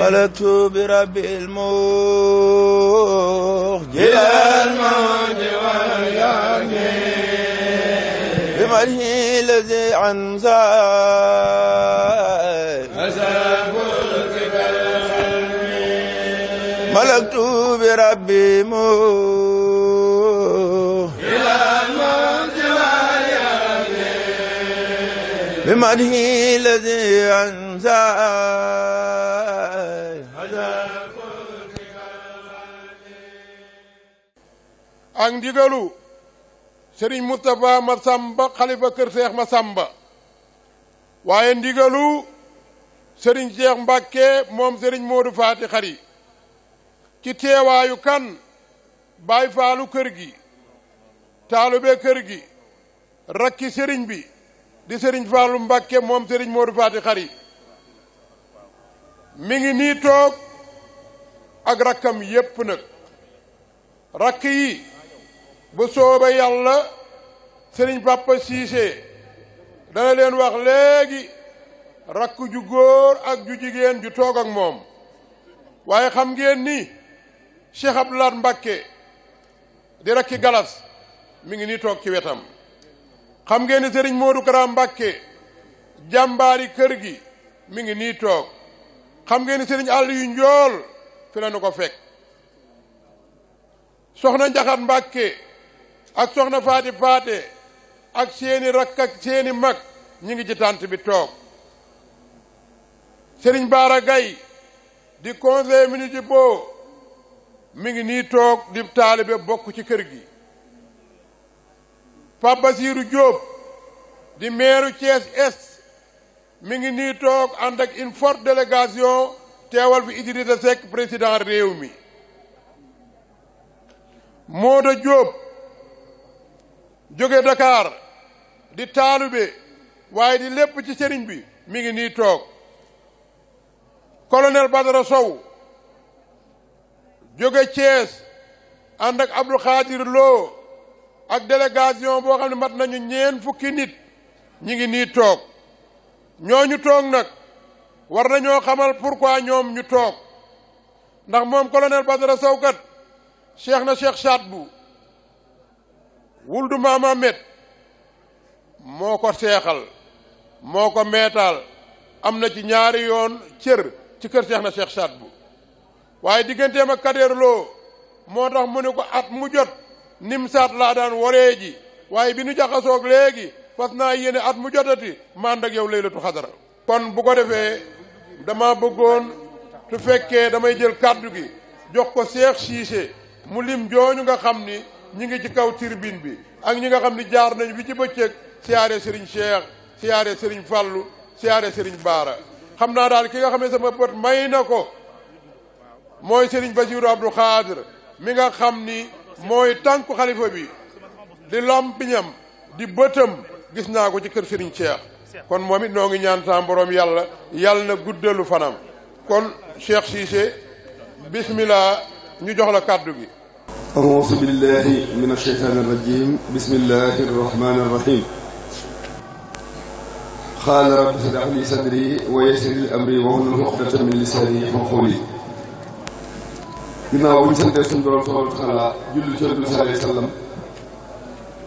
ملكت بربي المخجل الموت واليقين بمره الذي عن ملكت بربي مخجل الموت واليقين بمره الذي عن ak ndigalu Serigne Moustapha Massamba xalifa kër Cheikh Massamba waaye ndigalu Serigne Cheikh Mbacke moom Serigne Modou Faty Khary ci teewaayu kan Baay Faalu kër gi taalube kër gi rakki Serigne bi di Serigne Fallou Mbacke moom Serigne Modou Faty Khary mi ngi nii toog ak rakkam yépp nag rakk yi bu soobe yàlla Serigne Papa Cissé dana leen wax léegi rakk ju góor ak ju jigéen ju toog ak moom waaye xam ngeen ni Cheikh Abdoulaye Mbacke di rakki galas mi ngi nii toog ci wetam xam ngeen ni Serigne Modou Kara Mbacke jàmbaari kër gi mi ngi nii toog xam ngeen ni Serigne Aliou Njool fi la nu ko fekk soxna Njaxat Mbacke ak soxna Faty Paate ak seeni rakk ak seeni mag ñi ngi ci tànt bi toog Serigne Bara Gaye di conseiller municipal mi ngi nii toog di taalibe bokk ci kër gi Pape Basirou Diop di maire Thiès Est mi ngi nii toog ànd ak une forte délégation teewal fi Idrissa Seck président réew mi Mooda Diop jóge Dakar di taalube waaye di lépp ci sëriñ bi mi ngi nii toog colonel Badara Sow jóge Thiès ànd ak Abdou Khadir Lo ak délégation boo xam ne mat nañu ñeen fukki nit ñi ngi nii toog ñooñu toog nag war nañoo xamal pourquoi ñoom ñu toog ndax moom colonel Badara Sow kat cheikh na cheikh Sadbu wuldu Maam Ahmed moo ko seexal moo ko meetaal am na ci ñaari yoon cër ci kër cheikh na cheikh Sadbu waaye digganteem ak Kader Lo moo tax mu ne ko at mu jot nim saat laa daan waree ji waaye bi nu jaxasoog léegi fas naa yéene at mu jotati mànd ak yow laylatu xadara kon bu ko defee dama bëggoon su fekkee damay jël kàddu gi jox ko Cheikh Cissé mu lim jooñu nga xam ni ñi ngi ci kaw tribune bi ak ñi nga xam ni jaar nañ fi ci bëccëg siyaare Serigne Cheikh siyaare Serigne Fallou siyaare Serigne Bara xam naa daal ki nga xam ne sama bët may na ko mooy Serigne Bassirou Abdou Khadir mi nga xam ni mooy tànku xalifa bi di lompiñam di bëtam gis naa ko ci kër Serigne Cheikh kon moom it noo ngi ñaan sa borom yàlla na guddalu fanam kon Cheikh Cissé bismillah ñu jox la kàddu gi a'uuzu billahi min ash-shaytaani ar-rajiim bismillahi ar-rahmaani ar-rahiim qaala rabbi ishrah li sadri wa yassir li amri wahlul uqdatan min lisaani yafqahu qawli ginnaaw bu ñu santee suñu borom subhaanahu wa ta'aala julli ci Yonent bi sallallahu alayhi wa sallam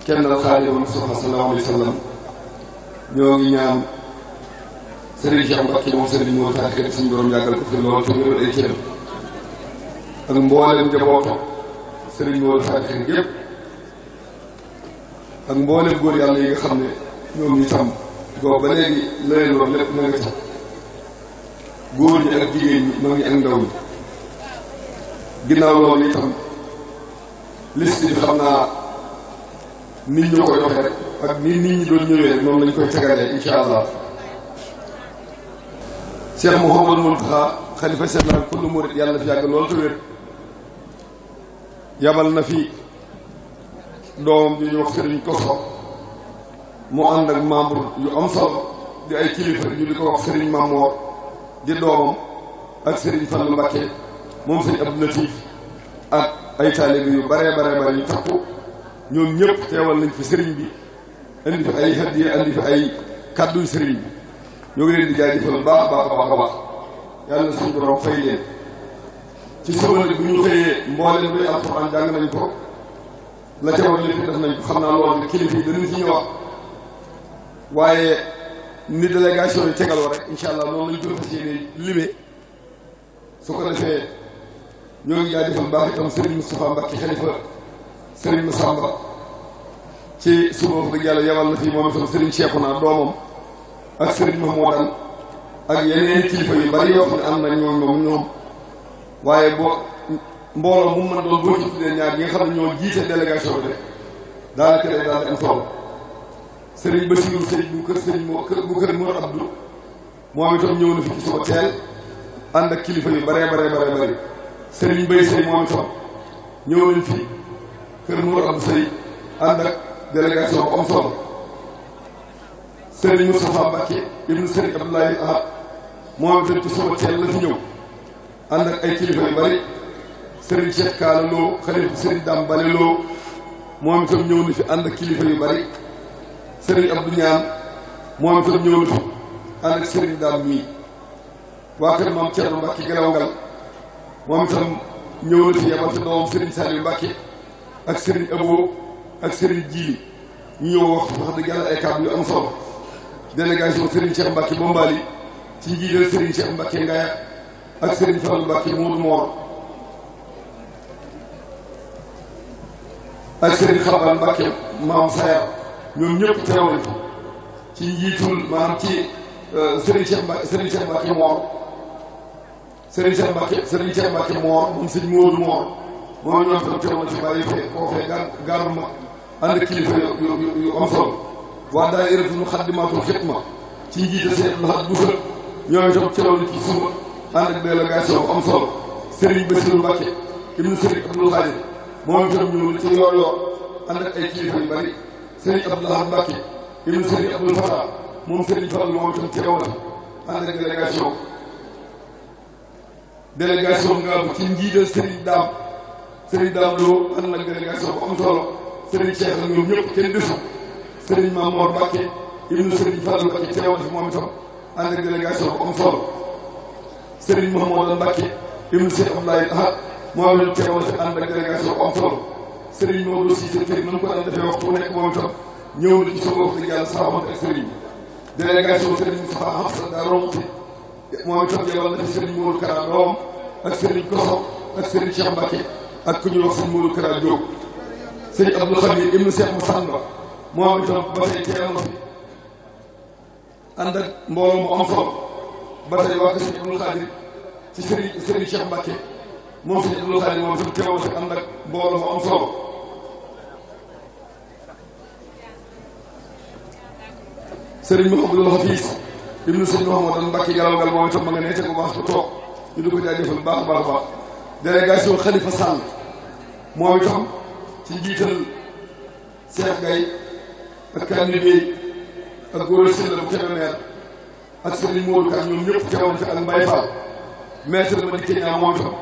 kennal Xaadimu Mustafa sallallahu alayhi wa sallam ñoo ngi ñaan Serigne Cheikh Mbacke moom Serigne Modou Faty Khary suñu borom yàggal ko fi lool te wéral ay cëram ak mboolem njabootu Serigne Modou Faty Khary yépp ak mboolem góor yàlla yi nga xam ne ñoom ñu tam boobu ba léegi la leen war lépp na nga ca góor ñi ak jigéen ñi mag ñi ak ndaw ñi ginnaaw loolu itam liste bi xam naa nit ñoo koy doxee rek ak nit ñi doon ñëwee rek noonu lañ koy tegalee incha allah Cheikh Mouhamadou Mountakha xalifa général kullu murid yàlla na fi yàgg loolu te wér yabal na fi doomam ju ñuy wax Serigne Koso mu ànd ak membre yu am solo di ay kilifa ñu di ko wax Serigne Mamoor di doomam ak Serigne Fallou Mbacké moom Serigne Abdou Latif ak ay taalibe yu bare yu takku ñoom ñëpp teewal nañ fi Serigne bi indi fi ay hadiya indi fi ay kàdduy Serigne bi ñoo ngi leen di jaajëfal baax a baax yàlla na suñu borom fay leen ci suba bu ñu xëyee mboolem luy alxuraan jàng nañ ko la ca war lépp def nañ ko xam naa loolu kilifa yi danañ ci ñëwaat waaye ni délégation yi tegaloo rek incha allah noonu lañ ko fas yéene limee su ko defee ñoo ngi jaajëfal baax itam Serigne Moustapha Mbacke xalifa Serigne Massamba ci suba wax dëgg yàlla yabal na fii moom itam Serigne Cheikhouna doomam ak Serigne Mahmoudane ak yeneen kilifa yu bari yoo xam ne am na ñoom waaye boo mbooloo mu mën doon boo ci tuddee ñaar ñi nga xam ne ñoo jiite délégation bi rek daanaka day daal di am solo Serigne Bassirou Seye bu kër Serigne bu kër Mor Abdou moom itam ñëw na fi ci suba teel ànd ak kilifa yu bare Serigne Mbaye Seye moom itam ñëw nañ fi kër Mor Abdou Seye ànd ak délégation bu am solo Serigne Moustapha Mbacke ibnu Serigne Abdoulaye Ahad moom itam ci suba teel la fi ñëw ànd ak ay kilifa yu bari Serigne Cheikh Kaala Lo xalifa Serigne Dame Bale Lo moom itam ñëw na fi ànd ak kilifa yu bari Serigne Abdou Ñaan moom itam ñëw na fi ànd ak Serigne Dame mii waa kër maam Thierno Mbacke Gelawngal moom itam ñëw na fi yebal fi doomam Serigne Saliou Mbacke ak Serigne Abo ak Serigne Djili ñu ñëw wax dëgg yàlla ay kàddu yu am solo délégation Serigne Cheikh Mbacke Bombali ci njiital Serigne Cheikh Mbacke Ngaya ak Serigne Fallou Mbacke Modou Mor ak Serigne Xaban Mbacke maam Sayar ñoom ñëpp teewal ci njiitul maanaam ci Serigne Cheikh Mbacke Mor Serigne Cheikh Mbacke Mor moom sëñ Modou Mor moom ñoom tam teewal ci bàyyi fee koo fee gaaru ma ànd ak kilifa yu am solo waa daayiratu Muxaddamatul Xidma ci njiital Sëñ Abdou Lahad Bousso ñoom itam teewal ci suba ànd ak délégation bu am solo Serigne Bassirou Mbacke ibnu Serigne Abdoul Khadir moom itam ñëw na ci yoor ànd ak ay kilifa yu bari Serigne Abdou Lahad Mbacke ibnu Serigne Abdoul Fatah moom Serigne Fall moom itam teewal ànd ak délégation nga bu ci njiital Serigne Dame Lo ànd ak délégation bu am solo Serigne Cheikh ak ñoom ñëpp kenn desu Serigne Mamour Mbacke ibnu Serigne Fall Mbacke teewal fi moom itam ànd ak délégation bu am solo Serigne Mouhamadou Mbacke ibnu Cheikh Abdoulaye Ahad moom itam teewal fi ànd ak délégation bu am solo Serigne Maodo Cissé tey nañ ko daan defee waxtu bu nekk moom itam ñëw na ci sa bopp dëgg yàlla saxamante ak Serigne délégation Serigne Moustapha Hafsa daa romti moom itam yebal na fi Serigne Modou Kara doom ak Serigne Koso ak Serigne Cheikh Mbacke ak ku ñuy wax Serigne Modou Kara Diop Serigne Abdou Khadir ibnu Cheikh Massamba moom itam ba tey teew na fi ànd ak mbooloo mu am solo ba tey waa ko Serigne Abdou Khadir ci Serigne Cheikh Mbacke moom Serigne Abdou Khadir moom itam teew na fi ànd ak mbooloo mu am solo Serigne Mouhamadou Hafiz ibnu Serigne Mouhamadou Mbacke Gelawngal moom itam ma nga ne te bu baax ba toog ñu di ko jaajëfal baax a baax délégation Khalifa Sall moom itam ci njiital Cheikh Gaye ak Kani Bey ak Gora Sylla bu Kébémer ak Serigne Modou Ka ñoom ñëpp teewoon fi ak Mbaye Fall maître ma di Kenya moom itam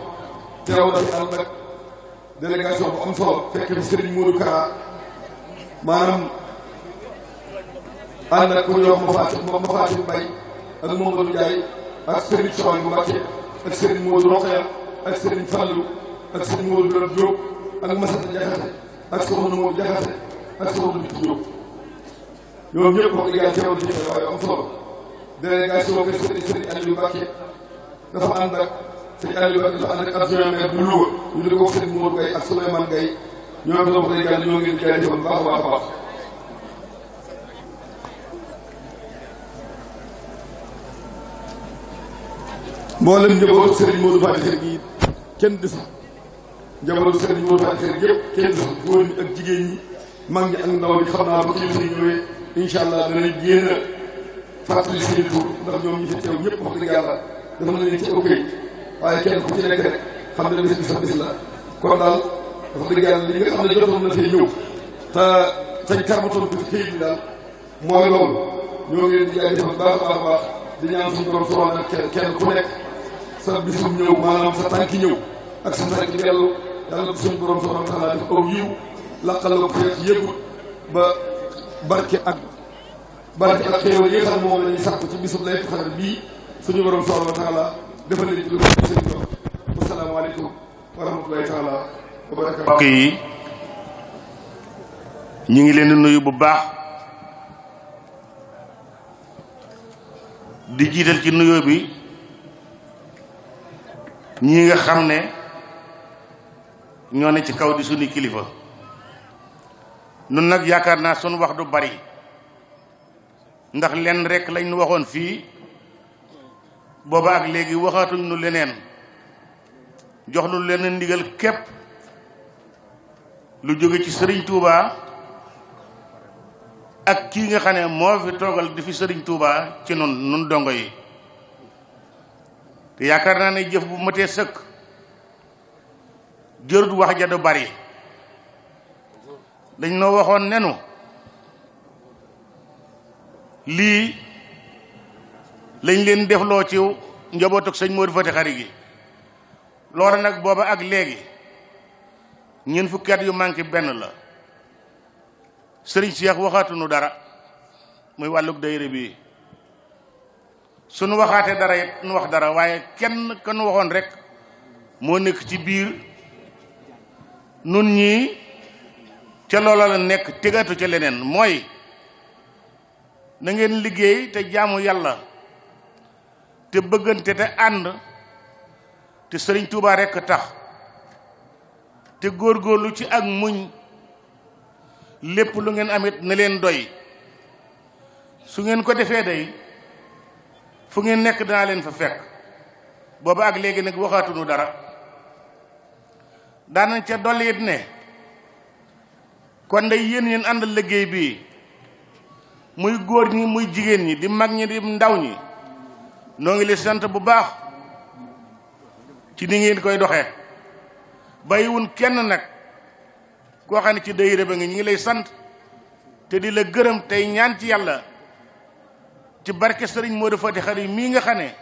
teewoon fi ànd ak délégation bu am solo fekk fi Serigne Modou Ka maanaam ànd ak ku ñuy wax ma Fatou Mbaye ak Mamadou Ndiaye ak Serigne Soxna bu Mbacke ak Serigne Modou Rokhaya ak Serigne Fallou ak Serigne Modou Birame Diop ak Massata Diakhaté ak Soxna Modou Diakhaté ak Soxna Biti Diop ñoom ñëpp wax dëgg yàlla teewal ci waaye am solo délégation kër Serigne Aliou Mbacke dafa ànd ak Serigne Aliou Mbacke dafa ànd ak adjoint maire bu Louga ñu di ko wax Serigne Modou Gaye ak Souleymane Gaye ñoom itam wax dëgg yàlla ñoo ngi leen di jaajëfal baax a baax a baax mboolem njabootu Serigne Modou Fati Xër gi kenn desul njabootu Serigne Modou Fati Xër yëpp kenn desul góor ñi ak jigéen ñi mag ñi ak ndaw ñi xam naa ba kilifa yi ñëwee incha allah danañ génn a fàttali seen tur ndax ñoom ñi fi teew ñëpp wax dëgg yàlla dafa na leen ci ëpp yi waaye kenn ku ci nekk rek xam ne bis bi sa bis la kon daal wax dëgg yàlla li nga xam ne jotoon na fee ñëw te tañ karmatoon ko ci këyit bi daal mooy loolu ñoo ngi leen di jaajëfal baax a baax di ñaan suñu borom soxla nag kenn ku nekk sa bisum ñëw maanaam sa tànki ñëw ak sa tànki dellu yàlla ko suñu borom soxla taxalaa def aw yiw laqal la ko ci yëgut ba barke ak xéewal yi nga xam ne moom la ñuy sàkku ci bisub Laylatul Qadr bii suñu borom soxla taxalaa defal leen ci lu bari seen jox wasalaamaaleykum wa rahmatulahi taala wa barakaatu. mbokk yi ñu ngi leen di nuyu bu baax di jiital ci nuyoo bi ñi nga xam ne ñoo ne ci kaw di suñu kilifa nun nag yaakaar naa sunu wax du bari ndax lenn rek lañ nu waxoon fii booba ak léegi waxaatuñ nu leneen jox nu leneen ndigal képp lu jóge ci sëriñ Touba ak kii nga xam ne moo fi toogal di fi sëriñ Touba ci nun dongo yi te yaakaar naa ne jëf bu matee sëkk jërut wax ja du bari dañ noo waxoon nenu lii lañ leen defloo ci njabootu sëñ Modou Fati Xari gi loolu nag booba ak léegi ñeent fukki at yu manqué benn la sëriñ Cheikh waxaatunu dara muy wàllug dayre bi suñu waxaatee dara it nu wax dara waaye kenn kanu waxoon rek moo nekk ci biir nun ñii ca loola la nekk tegatu ca leneen mooy na ngeen liggéey te jaamu yàlla te bëggante te ànd te sëriñ Touba rekk tax te góorgóorlu ci ak muñ lépp lu ngeen amit na leen doy su ngeen ko defee day fu ngeen nekk danaa leen fa fekk booba ak léegi nag waxaatunu dara daanañ ca dolli it ne kon day yéen àndal liggéey bi muy góor ñi muy jigéen ñi di mag ñi di ndaw ñi noo ngi leen sant bu baax ci ni ngeen koy doxee bàyyiwun kenn nag koo xam ne ci dayre ba nga ñu ngi lay sant te di la gërëm tey ñaan ci yàlla ci barke sëriñ Modou Fati Xari mii nga xam ne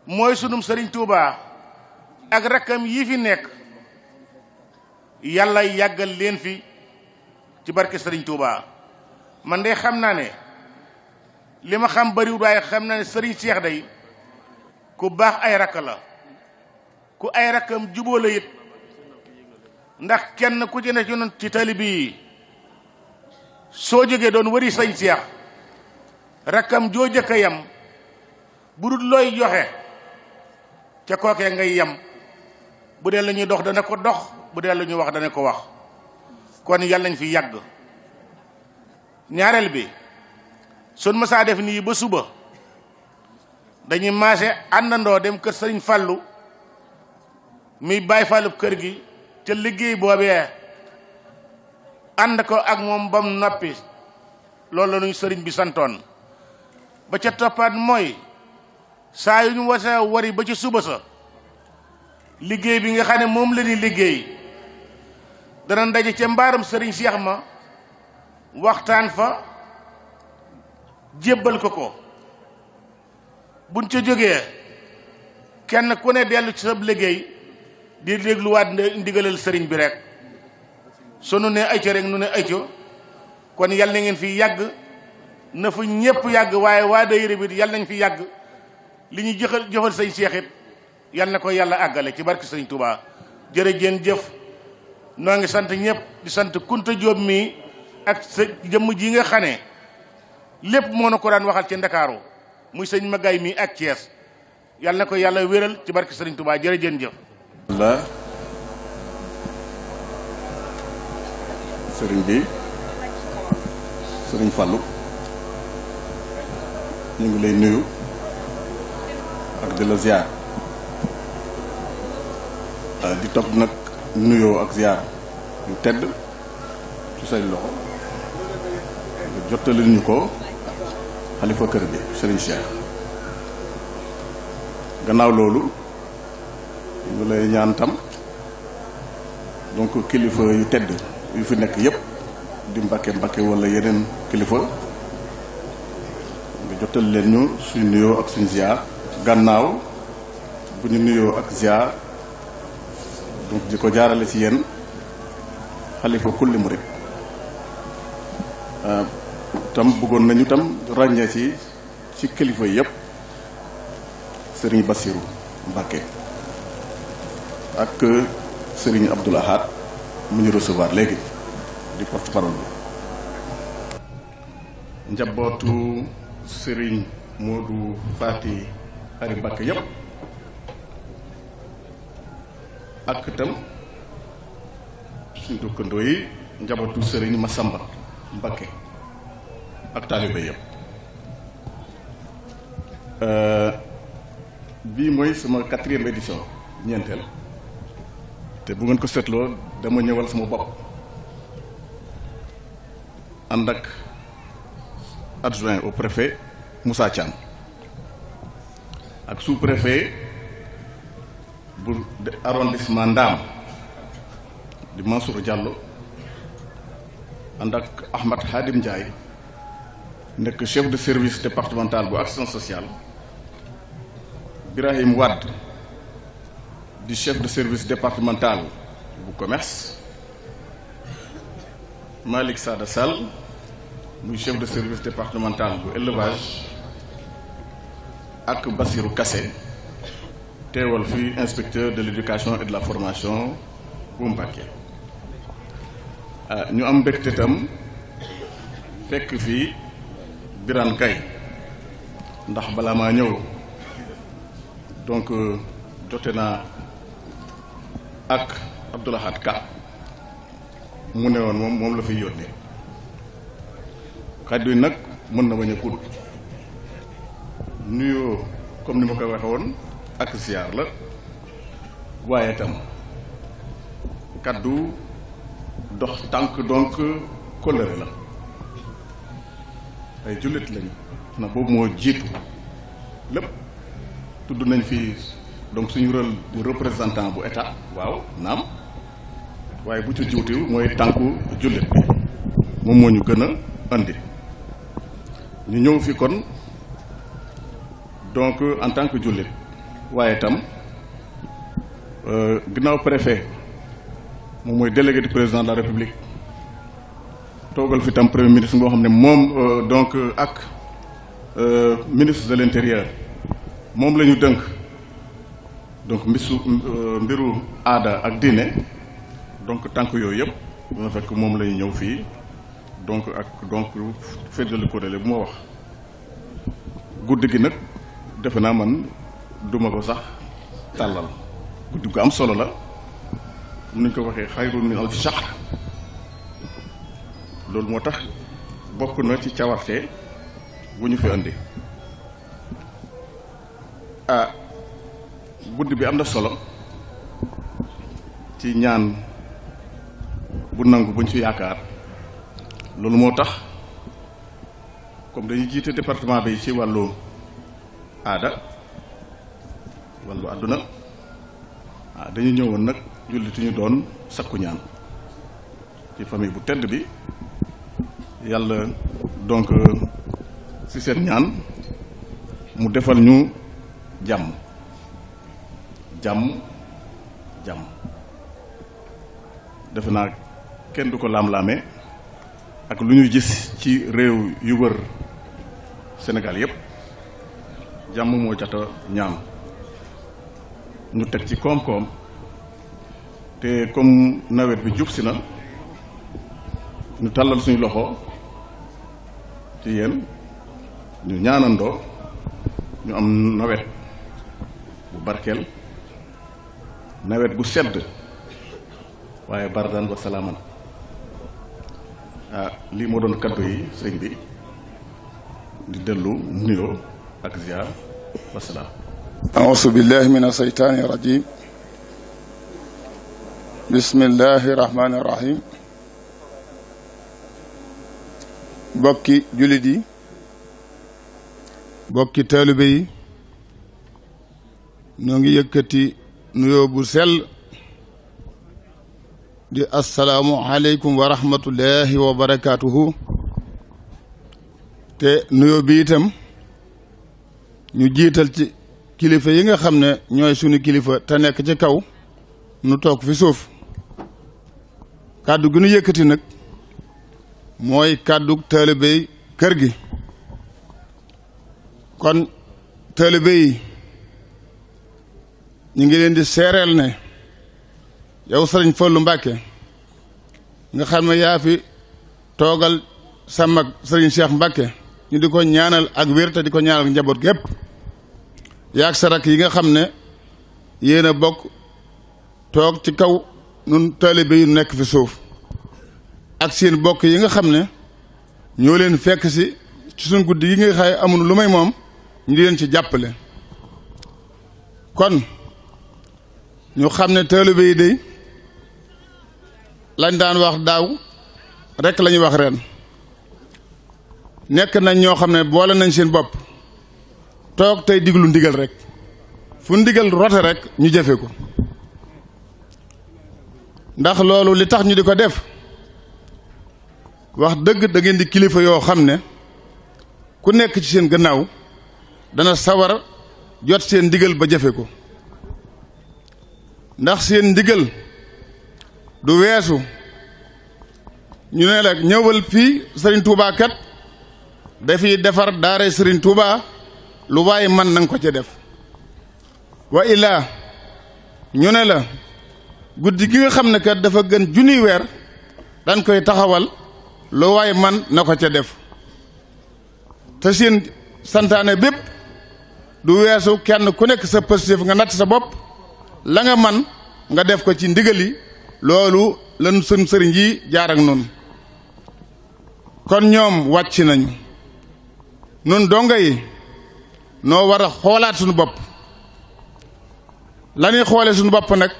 mooy sunum sëriñ Touba ak rakkam yii fi nekk yàlla yàggal leen fi ci barke sëriñ Touba man de xam naa ne li ma xam bariwul waaye xam naa ne sëriñ Cheikh day ku baax ay rakk la ku ay rakkam juboo la it ndax kenn ku ci ne ci noonu ci talibi yi soo jógee doon wari sëñ Cheikh rakkam joo jëkk a yem bu dul looy joxe ca kookee ngay yem bu dee la ñuy dox dana ko dox bu dee la ñuy wax dana ko wax kon yàlla nañ fi yàgg ñaareel bi sun masaa def nii ba suba dañuy maase àndandoo dem kër sëriñ Fàllu mi bàyyi fàllub kër gi ca liggéey boobee ànd ko ak moom bam noppi loolu la ñuy sëriñ bi santoon ba ca toppaat mooy saa yu ñu wasa wari ba ci suba sa liggéey bi nga xam ne moom la ñuy liggéey dana daje ca mbaaram sëriñ Cheikh ma waxtaan fa jébbal ko buñ ca jógee kenn ku ne dellu ci sa liggéey di dégluwaat ndigalal sëriñ bi rek sunu ne ayca rek nu ne ayca kon yal na ngeen fi yàgg na fa ñépp yàgg waaye waa daayira bi yal nañ fi yàgg li ñu jëfal sëñ Cheikh it yal na ko yàlla àggale ci barke sëriñ Touba jërëjeen jëf noo ngi sant ñëpp di sant Kunta Jóob mii ak sa jëmm ji nga xam ne lépp moo na ko daan waxal ci Ndakaaru muy sëñ Magaay mii ak Thiès yal na ko yàlla wéral ci barke sëriñ Touba jërëjeen jëf la sëriñ bi sëriñ Fallou ñu ngi lay nuyu ak di la ziar di topp nag nuyoo ak ziar yu tedd ci say loxo nga jottali ñu ko xalifa kër bi sëriñ Cheikh gannaaw loolu ñu lay ñaan tam donc kilifa yu tedd yu fi nekk yépp di Mbàkke wala yeneen kilifa nga jotal leen ñu suñ nuyoo ak suñ ziar gannaaw bu ñu nuyoo ak ziar donc di ko jaarale ci yéen xalifa kulli murid tam bëggoon nañu tam ràññee ci kilifa yépp Serigne Bassirou Mbacké ak Serigne Abdoul Ahad mu ñu recevoir léegi di porte-parole bi njabootu Serigne Modou Fati Ari Mbacké yépp ak itam suñu dëkkandoo yi njabootu Serigne Massamba Mbacké ak taalibe yépp bii mooy sama 4e édition ñeenteel te bu ngeen ko seetloo dama ñëwal sama bopp ànd ak adjoint au préfet Moussa Thiam ak sous-préfet bu arrondissement Ndam di Mansour Diallo ànd ak Ahmad Hadim Ndiaye nekk chef de service départemental bu action sociale Birahim Wade di chef de service départemental bu commerce Malick Sada Sall muy chef de service départemental bu élevage ak Bassirou Kassé teewal fi inspecteur de l'éducation et de la formation bu Mbacké ñu am mbégte tam fekk fii Birane Kay ndax balaa maa ñëw donc jote naa ak Abdoul Ahad Ka mu ne woon moom la fiy yónnee kàddu yi nag mën na bañ a gudd nuyoo comme ni ma koy waxe woon ak ziar la waaye tam kàddu dox tànk donc kóllëre la ay jullit lañu na boobu moo jiitu lépp tudd nañ fi donc suñu rôle de représentant bu état waaw naam waaye bu ci jiwtiw mooy tànku jullit bi moom moo ñu gën a andi ñu ñëw fi kon donc en tant que jullit waaye tam ginnaaw préfet moom mooy délégué du président de la république toogal fi tam premier ministre boo xam ne moom donc ak ministre de l'intérieur moom la ñu dënk donc mbiru aada ak diine donc tànk yooyu yëpp dina fekk moom la ñu ñëw fii donc féddali kuréel bu ma wax guddi gi nag defe naa man duma ko sax tàllal guddi gu am solo la mun nañ ko waxee xayrun min alfi shahr loolu moo tax bokk na ci cawarte bu ñu fi andi guddi bi am na solo ci ñaan bu nangu buñ fi yaakaar loolu moo tax comme dañuy jiite département bi ci wàllu aada wàllu àdduna dañu ñëwoon nag jullitu ñu doon sakku ñaan ci famille bu tedd bi yàlla donc ci seen ñaan mu defal ñu jàmm defe naa kenn du ko laam-laame ak lu ñuy gis ci réew yu wër Sénégal yépp jàmm moo jata ñaan ñu teg ci koom-koom te comme nawet bi jub si na ñu tàllal suñu loxo ci yéen ñu ñaanandoo ñu am nawet bu barkeel nawet bu sedd waaye bardan wa salaaman lii moo doon kaddu yi sëñ bi di dellu nuyoo ak ziar wasalaam. auzu billahi min asheytaani rajim bismillahi rahmaani rahim bokki jullit yi bokki taalibe yi ñoo ngi yëkkati nuyoo bu sell di assalaamu aleykum wa rahmatullahi wa barakaatuhu te nuyoo bi itam ñu jiital ci kilifa yi nga xam ne ñooy sunu kilifa te nekk ci kaw nu toog fi suuf kàddu gi nu yëkkati nag mooy kàddu taalibe kër gi kon taalibe yi ñu ngi leen di seereel ne yow sëriñ Fallu Mbàkke nga xam ne yaa fi toogal sa mag sëriñ Cheikh Mbàkke ñu di ko ñaanal ak wér te di ko ñaanal njaboot gépp yaag sa rakk yi nga xam ne yéen a bokk toog ci kaw nun taalibe yi nekk fi suuf ak seen bokk yi nga xam ne ñoo leen fekk si ci suñ guddi yi nga xaye amul lu may moom ñu di leen ci jàppale kon ñu xam ne taalibe yi day lañ daan wax daaw rekk la ñuy wax ren nekk nañ ñoo xam ne boole nañ seen bopp toog tey diglu ndigal rek fu ndigal rote rek ñu jëfe ko ndax loolu li tax ñu di ko def wax dëgg da ngeen di kilifa yoo xam ne ku nekk ci seen gannaaw dana sawar jot seen ndigal ba jëfe ko ndax seen ndigal du weesu ñu ne la ñëwal fii Serigne Touba kat dafiy defar daara Serigne Touba lu waaye man nanga ko ca def wa illaa ñu ne la guddi gi nga xam ne kat dafa gën junniy weer dañ koy taxawal lu waaye man na ko ca def te seen santaane bépp du weesu kenn ku nekk sa positif nga natt sa bopp la nga man nga def ko ci ndigali loolu lan sun sëriñ yi jaar ak noonu kon ñoom wàcc nañu nun donga yi noo war a xoolaat suñu bopp la ñuy xoole suñu bopp nag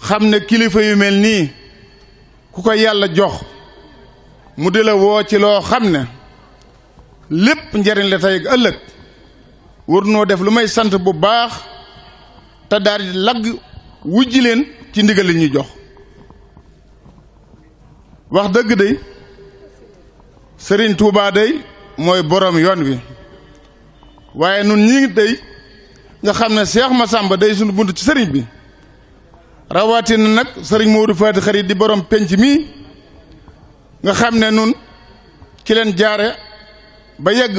xam ne kilifa yu mel nii ku ko yàlla jox mu di la woo ci loo xam ne lépp njariñ la tey ak ëllëg war noo def lu may sant bu baax te daal di lagg wujji leen ci ndigal li ñuy jox wax dëgg day Sëriñ Tuubaa day mooy boroom yoon wi waaye nun ñi day nga xam ne Seex Masàmba day sunu bunt ci sëriñ bi rawatina nag sëriñ Moodu Faati Xari di boroom penc mi nga xam ne nun ci leen jaare ba yegg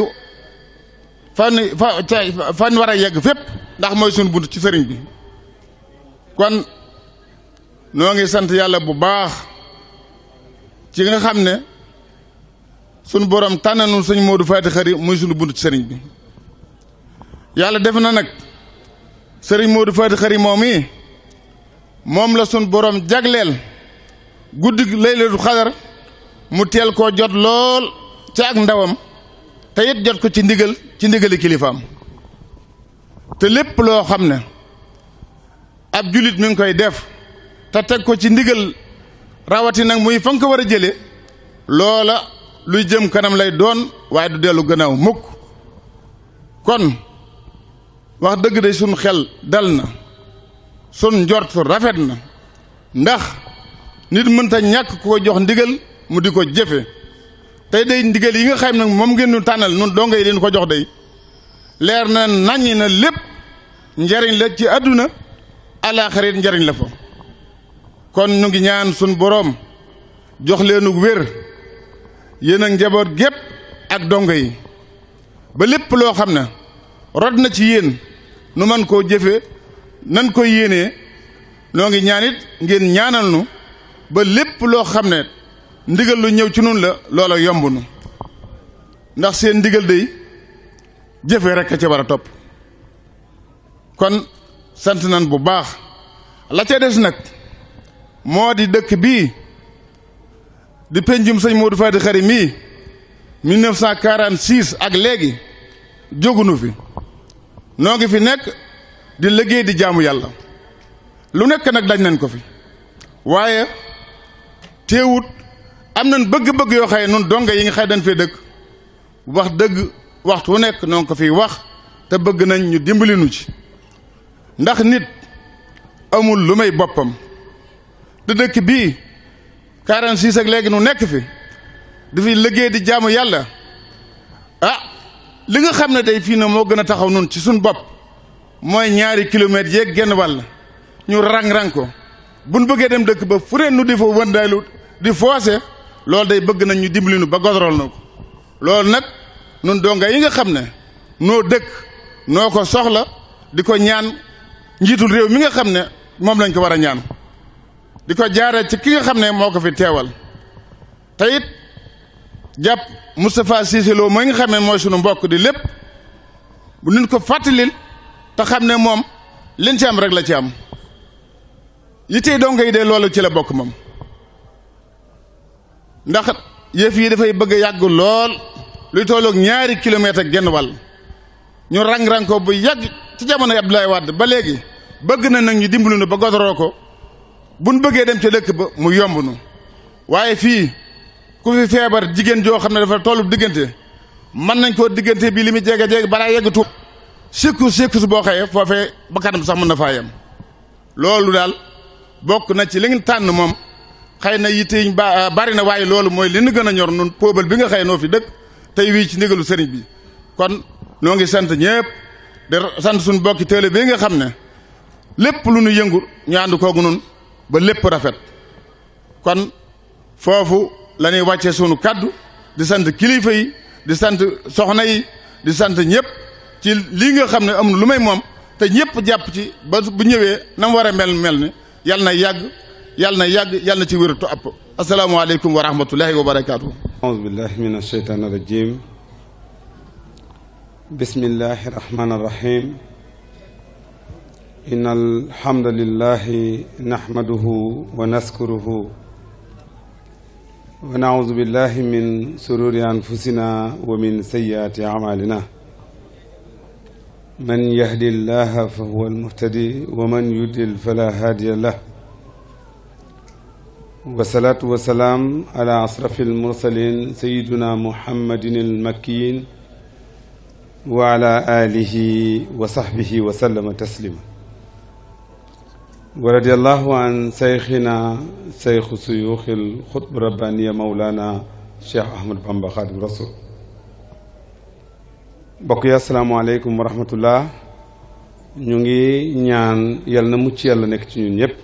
fan war a yegg fépp ndax mooy sunu bunt ci sëriñ bi kon noo ngi sant yàlla bu baax ci nga xam ne sunu borom tànn nu sëñ Moodu Faati Xari muy sunu bunt ci sëriñ bi yàlla def na nag sëriñ Moodu Faati Xari moom la sunu borom jagleel guddi Laylatul Xadar mu teel koo jot lool ci ak ndawam te it jot ko ci ndigali kilifaam te lépp loo xam ne ab julit mi ngi koy def te teg ko ci ndigal rawati nag muy fa nga ko war a jële loola luy jëm kanam lay doon waaye du dellu gannaaw mukk kon wax dëgg day sun xel dal na sun njort rafet na ndax nit mënta ñàkk ko jox ndigal mu di ko jëfe tey day ndigal yi nga xam ne moom ngeen ñu tànnal nun donga yi leen ko jox day leer na naññi na lépp njariñ la ci àdduna alaaxira njariñ la fa kon ñu ngi ñaan sun boroom jox leenu wér yéen ak njaboot gépp ak donga yi ba lépp loo xam ne rod na ci yéen nu man koo jëfe nan koy yéenee noo ngi ñaan it ngeen ñaanal nu ba lépp loo xam ne ndigal lu ñëw ci nun la loola yomb nu ndax seen ndigal day jëfe rekk a ca war a topp kon sant nan bu baax la ca des nag moo di dëkk bii di pencum sëñ Moodu Faati Xari mii 1946 ak léegi jógunu fi noo ngi fi nekk di liggéey di jaamu yàlla lu nekk nag dañ nañ ko fi waaye teewut am nañ bëgg-bëgg yoo xaye nun donga yi nga xay dañ fee dëkk wax dëgg waxtu wu nekk noo ngi ko fiy wax te bëgg nañ ñu dimbali nu ci ndax nit amul lu may boppam te dëkk bii 46 ak léegi nu nekk fi di fi liggéey di jaamu yàlla li nga xam ne day fii na moo gën a taxaw nun ci suñ bopp mooy 2 kilomètres yeeg genn wàll ñu rang-rang ko buñ bëggee dem dëkk ba fu nu di fa wëndaalu di foose loolu day bëgg nañ ñu dimbali nu ba godrol na ko loolu nag nun donga yi nga xam ne noo dëkk noo ko soxla di ko ñaan njiitul réew mi nga xam ne moom lañ ko war a ñaan di ko jaare ci ki nga xam ne moo ko fi teewal te it jàpp Moustapha Cissé Lo mooy nga xam ne mooy sunu mbokk di lépp bu nuñ ko fàttalil te xam ne moom liñ ci am rek la ci am yittee donga yi de loolu ci la bokk moom ndax yëf yi dafay bëgg a yàgg lool luy tolloog 2 kilomètres ak genn wàll ñu rang-rang ko bu yàgg ci jamono Abdoulaye Wade ba léegi bëgg na nag ñu dimbalu nu ba godoroo ko buñ bëggee dem ca dëkk ba mu yomb nu waaye fii ku fi feebar jigéen joo xam ne dafa tollu diggante mën nañ koo diggante bi li mu jege balaa yegg tuub sikkus boo xëyee foofee ba kanam sax mën na faa yem loolu daal bokk na ci li ngeen tànn moom xëy na yitte yi bari na waaye loolu mooy li ñu gën a ñor nun poobal bi nga xëy noo fi dëkk tey wii ci ndigalu sëriñ bi kon noo ngi sant ñëpp di sant suñu bokki télé bi nga xam ne lépp lu nu yëngu ñu ànd koogu nun ba lépp rafet kon foofu la ñuy wàccee sunu kaddu di sant kilifa yi di sant soxna yi di sant ñëpp ci lii nga xam ne amul lu may moom te ñëpp jàpp ci ba bu ñëwee na mu war a mel ni yàlla na yàgg yàlla na ci wér topp asalaamaaleykum wa rahmatullahi wa barakaatu. auzu billahi min asheytaan irajim bismillahi rahmaan irrahim inna alhamdulillahi nahmaduhu wa naskuruhu wa nauzu billahi min sururi anfusina wa min sayyiati amalina man yahdi llaha fa huwa almuhtadi wa man yudlil fala hadiya lah wasalaatu wasalaam ala asrafi almursalin sayiduna muhammadin almakkiyin wa ala alihi wa sahbihi wa sallama taslima wa radiyallahu an sayxina sayxu suyuuxil xutb rabbaniya mawlana cheikh ahmad bamba xaadim rasul mbokk yi asalaamaaleykum wa rahmatullah ñu ngi ñaan yal na mucc yàlla nekk ci ñun ñëpp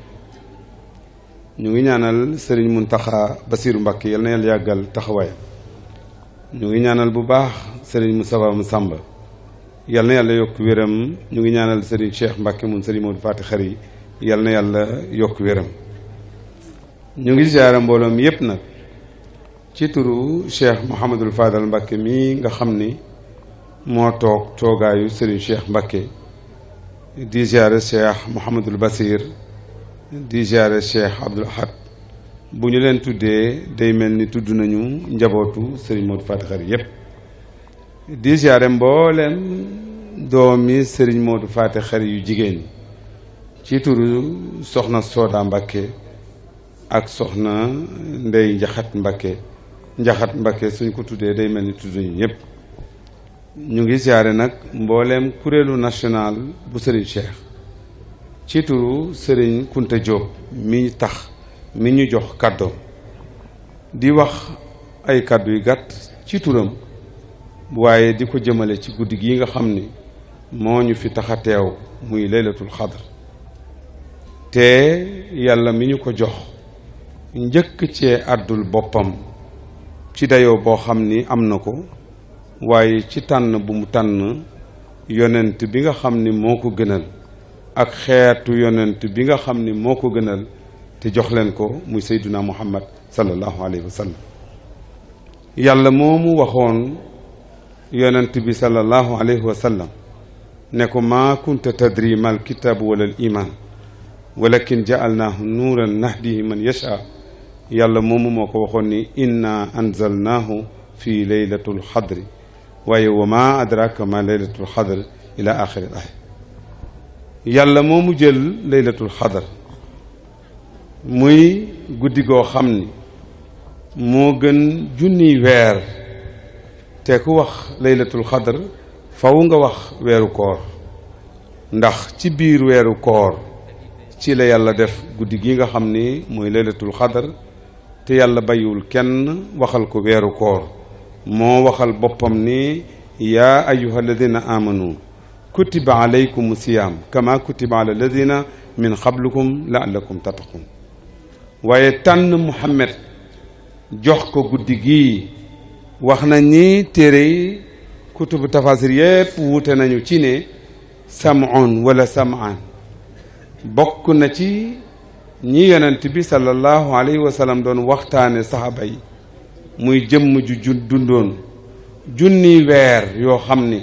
ñu ngi ñaanal sëriñ Muntaxa Basiiru Mbàkke yal na yàlla yàggal taxawaayam ñu ngi ñaanal bu baax sëriñ Moustapha Massamba yal na yàlla yokk wéram ñu ngi ñaanal sëriñ Cheikh Mbàkke mun sëriñ Modou Fati Xari yal na yàlla yokk wéram ñu ngi ziyaara mbooloo mi yépp nag ci turu Cheikh Mouhamadul Fadal Mbàkke mi nga xam ni moo toog toogaayu sëriñ Cheikh Mbàkke di ziyaara Cheikh Mouhamadul Basir di ziyaare Cheikh Abdoul Ahad bu ñu leen tuddee day mel ni tudd nañu njabootu Serigne Modou Fati Xari yépp di ziyaare mbooleem doomi Serigne Modou Fati Xari yu jigéen ci turu soxna Soda Mbakke ak soxna Ndey Njaxat Mbakke suñ ko tuddee day mel ni tudd nañu ñëpp ñu ngi ziyaare nag mbooleem kuréelu national bu Serigne Cheikh ci turu Sëriñ Kunta Diop mi ñu jox kàddoom di wax ay kàddu yu gàtt ci turam waaye di ko jëmale ci guddi gi nga xam ni moo ñu fi tax a teew muy laylatul xadr te yàlla mi ñu ko jox njëkk cee àddul boppam ci dayoo boo xam ni am na ko waaye ci tànn bu mu tànn yonent bi nga xam ni moo ko gënal ak xeetu yonent bi nga xam ni moo ko gënal te jox leen ko muy sayduna muhammad sallallahu alayhi wa sallam yàlla moomu waxoon yonent bi sallallahu alayhi wa sallam ne ko maa kunta tadri mal kitaabu wala al iman walakin jaalnaahu nuuran nahdihi man yasha yàlla moomu moo ko waxoon ni inna anzalnaahu fi laylatul xadri waaye wa ma adraka ma laylatul xadr ila axiri al aya yàlla moomu jël laylatul xadar muy guddi goo xam ni moo gën junniy weer te ku wax laylatul xadar faw nga wax weeru koor ndax ci biir weeru koor ci la yàlla def guddi gi nga xam ni mooy laylatul xadar te yàlla bàyyiwul kenn waxal ko weeru koor moo waxal boppam ni yaa ayyuha alladina amanu kutiba alaykum siyaam kama kutiba ala alladina min qablukum laallakum tattaqun waaye tànn Muhammad jox ko guddi gii wax na ni téere yi kutubu tafasir yépp wuute nañu ci ne samoon wala samaan bokk na ci ñi yonent bi sallallahu alayhi wa sallam doon waxtaane saxaaba yi muy jëmm ju dundoon junni weer yoo xam ni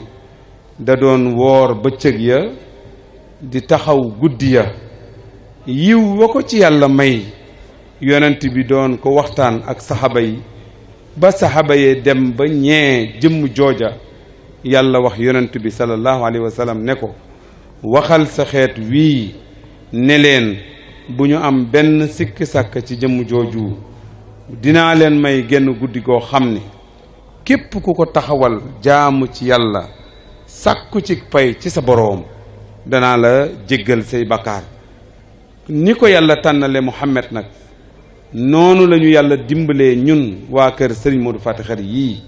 da doon woor bëccëg ya di taxaw guddi ya yiw wa ko ci yàlla may yonent bi doon ko waxtaan ak saxaaba yi ba saxaaba yee dem ba ñee jëmm jooja yàlla wax yonent bi sallallahu alayhi wa sallam ne ko waxal sa xeet wii ne leen bu ñu am benn sikki sàkk ci jëmm jooju dinaa leen may genn guddi goo xam ni képp ku ko taxawal jaamu ci yàlla sàkku ci pay ci sa boroom danaa la jéggal say bakkaar ni ko yàlla tànnale Muhammad nag noonu lañu yàlla dimbalee ñun waa kër Serigne Modou Faty Khary yii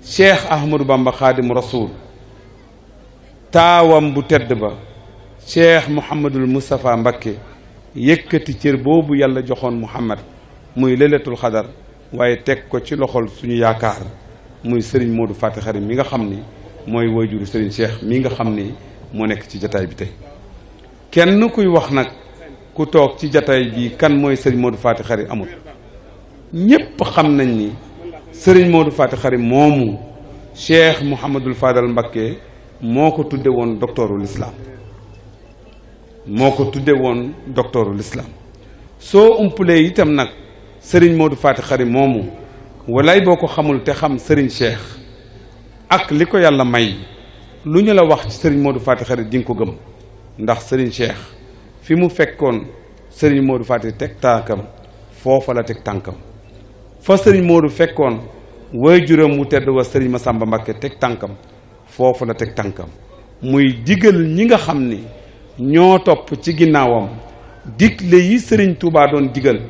Cheikh Ahmadou Bamba Khadim Rasoul taawam bu tedd ba Cheikh Mouhamadul Moustapha Mbacké yëkkati cër boobu yàlla joxoon Muhammad muy leylatul xadar waaye teg ko ci loxol suñu yaakaar muy Serigne Modou Faty Khary mi nga xam ni mooy waajuru Serigne Cheikh mi nga xam ni moo nekk ci jataay bi tey kenn kuy wax nag ku toog ci jataay bi kan mooy Serigne Modou Faty Khary amul ñépp xam nañ ni Serigne Modou Faty Khary moomu Cheikh Mouhamadul Fadal Mbacké moo ko tudde woon docteurul islam moo ko tudde woon docteurul islam soo umpulee itam nag Serigne Modou Faty Khary moomu walaay boo ko xamul te xam Serigne Cheikh ak li ko yàlla may lu ñu la wax ci Serigne Modou Faty Khary di nga ko gëm ndax Serigne Cheikh fi mu fekkoon Serigne Modou Faty teg tànkam foofa la teg tànkam fa Serigne Modou fekkoon waajuram mu tedd wa Serigne Massamba Mbacké teg tànkam foofu la teg tànkam muy digal ñi nga xam ni ñoo topp ci ginnaawam digle yi Serigne Touba doon digal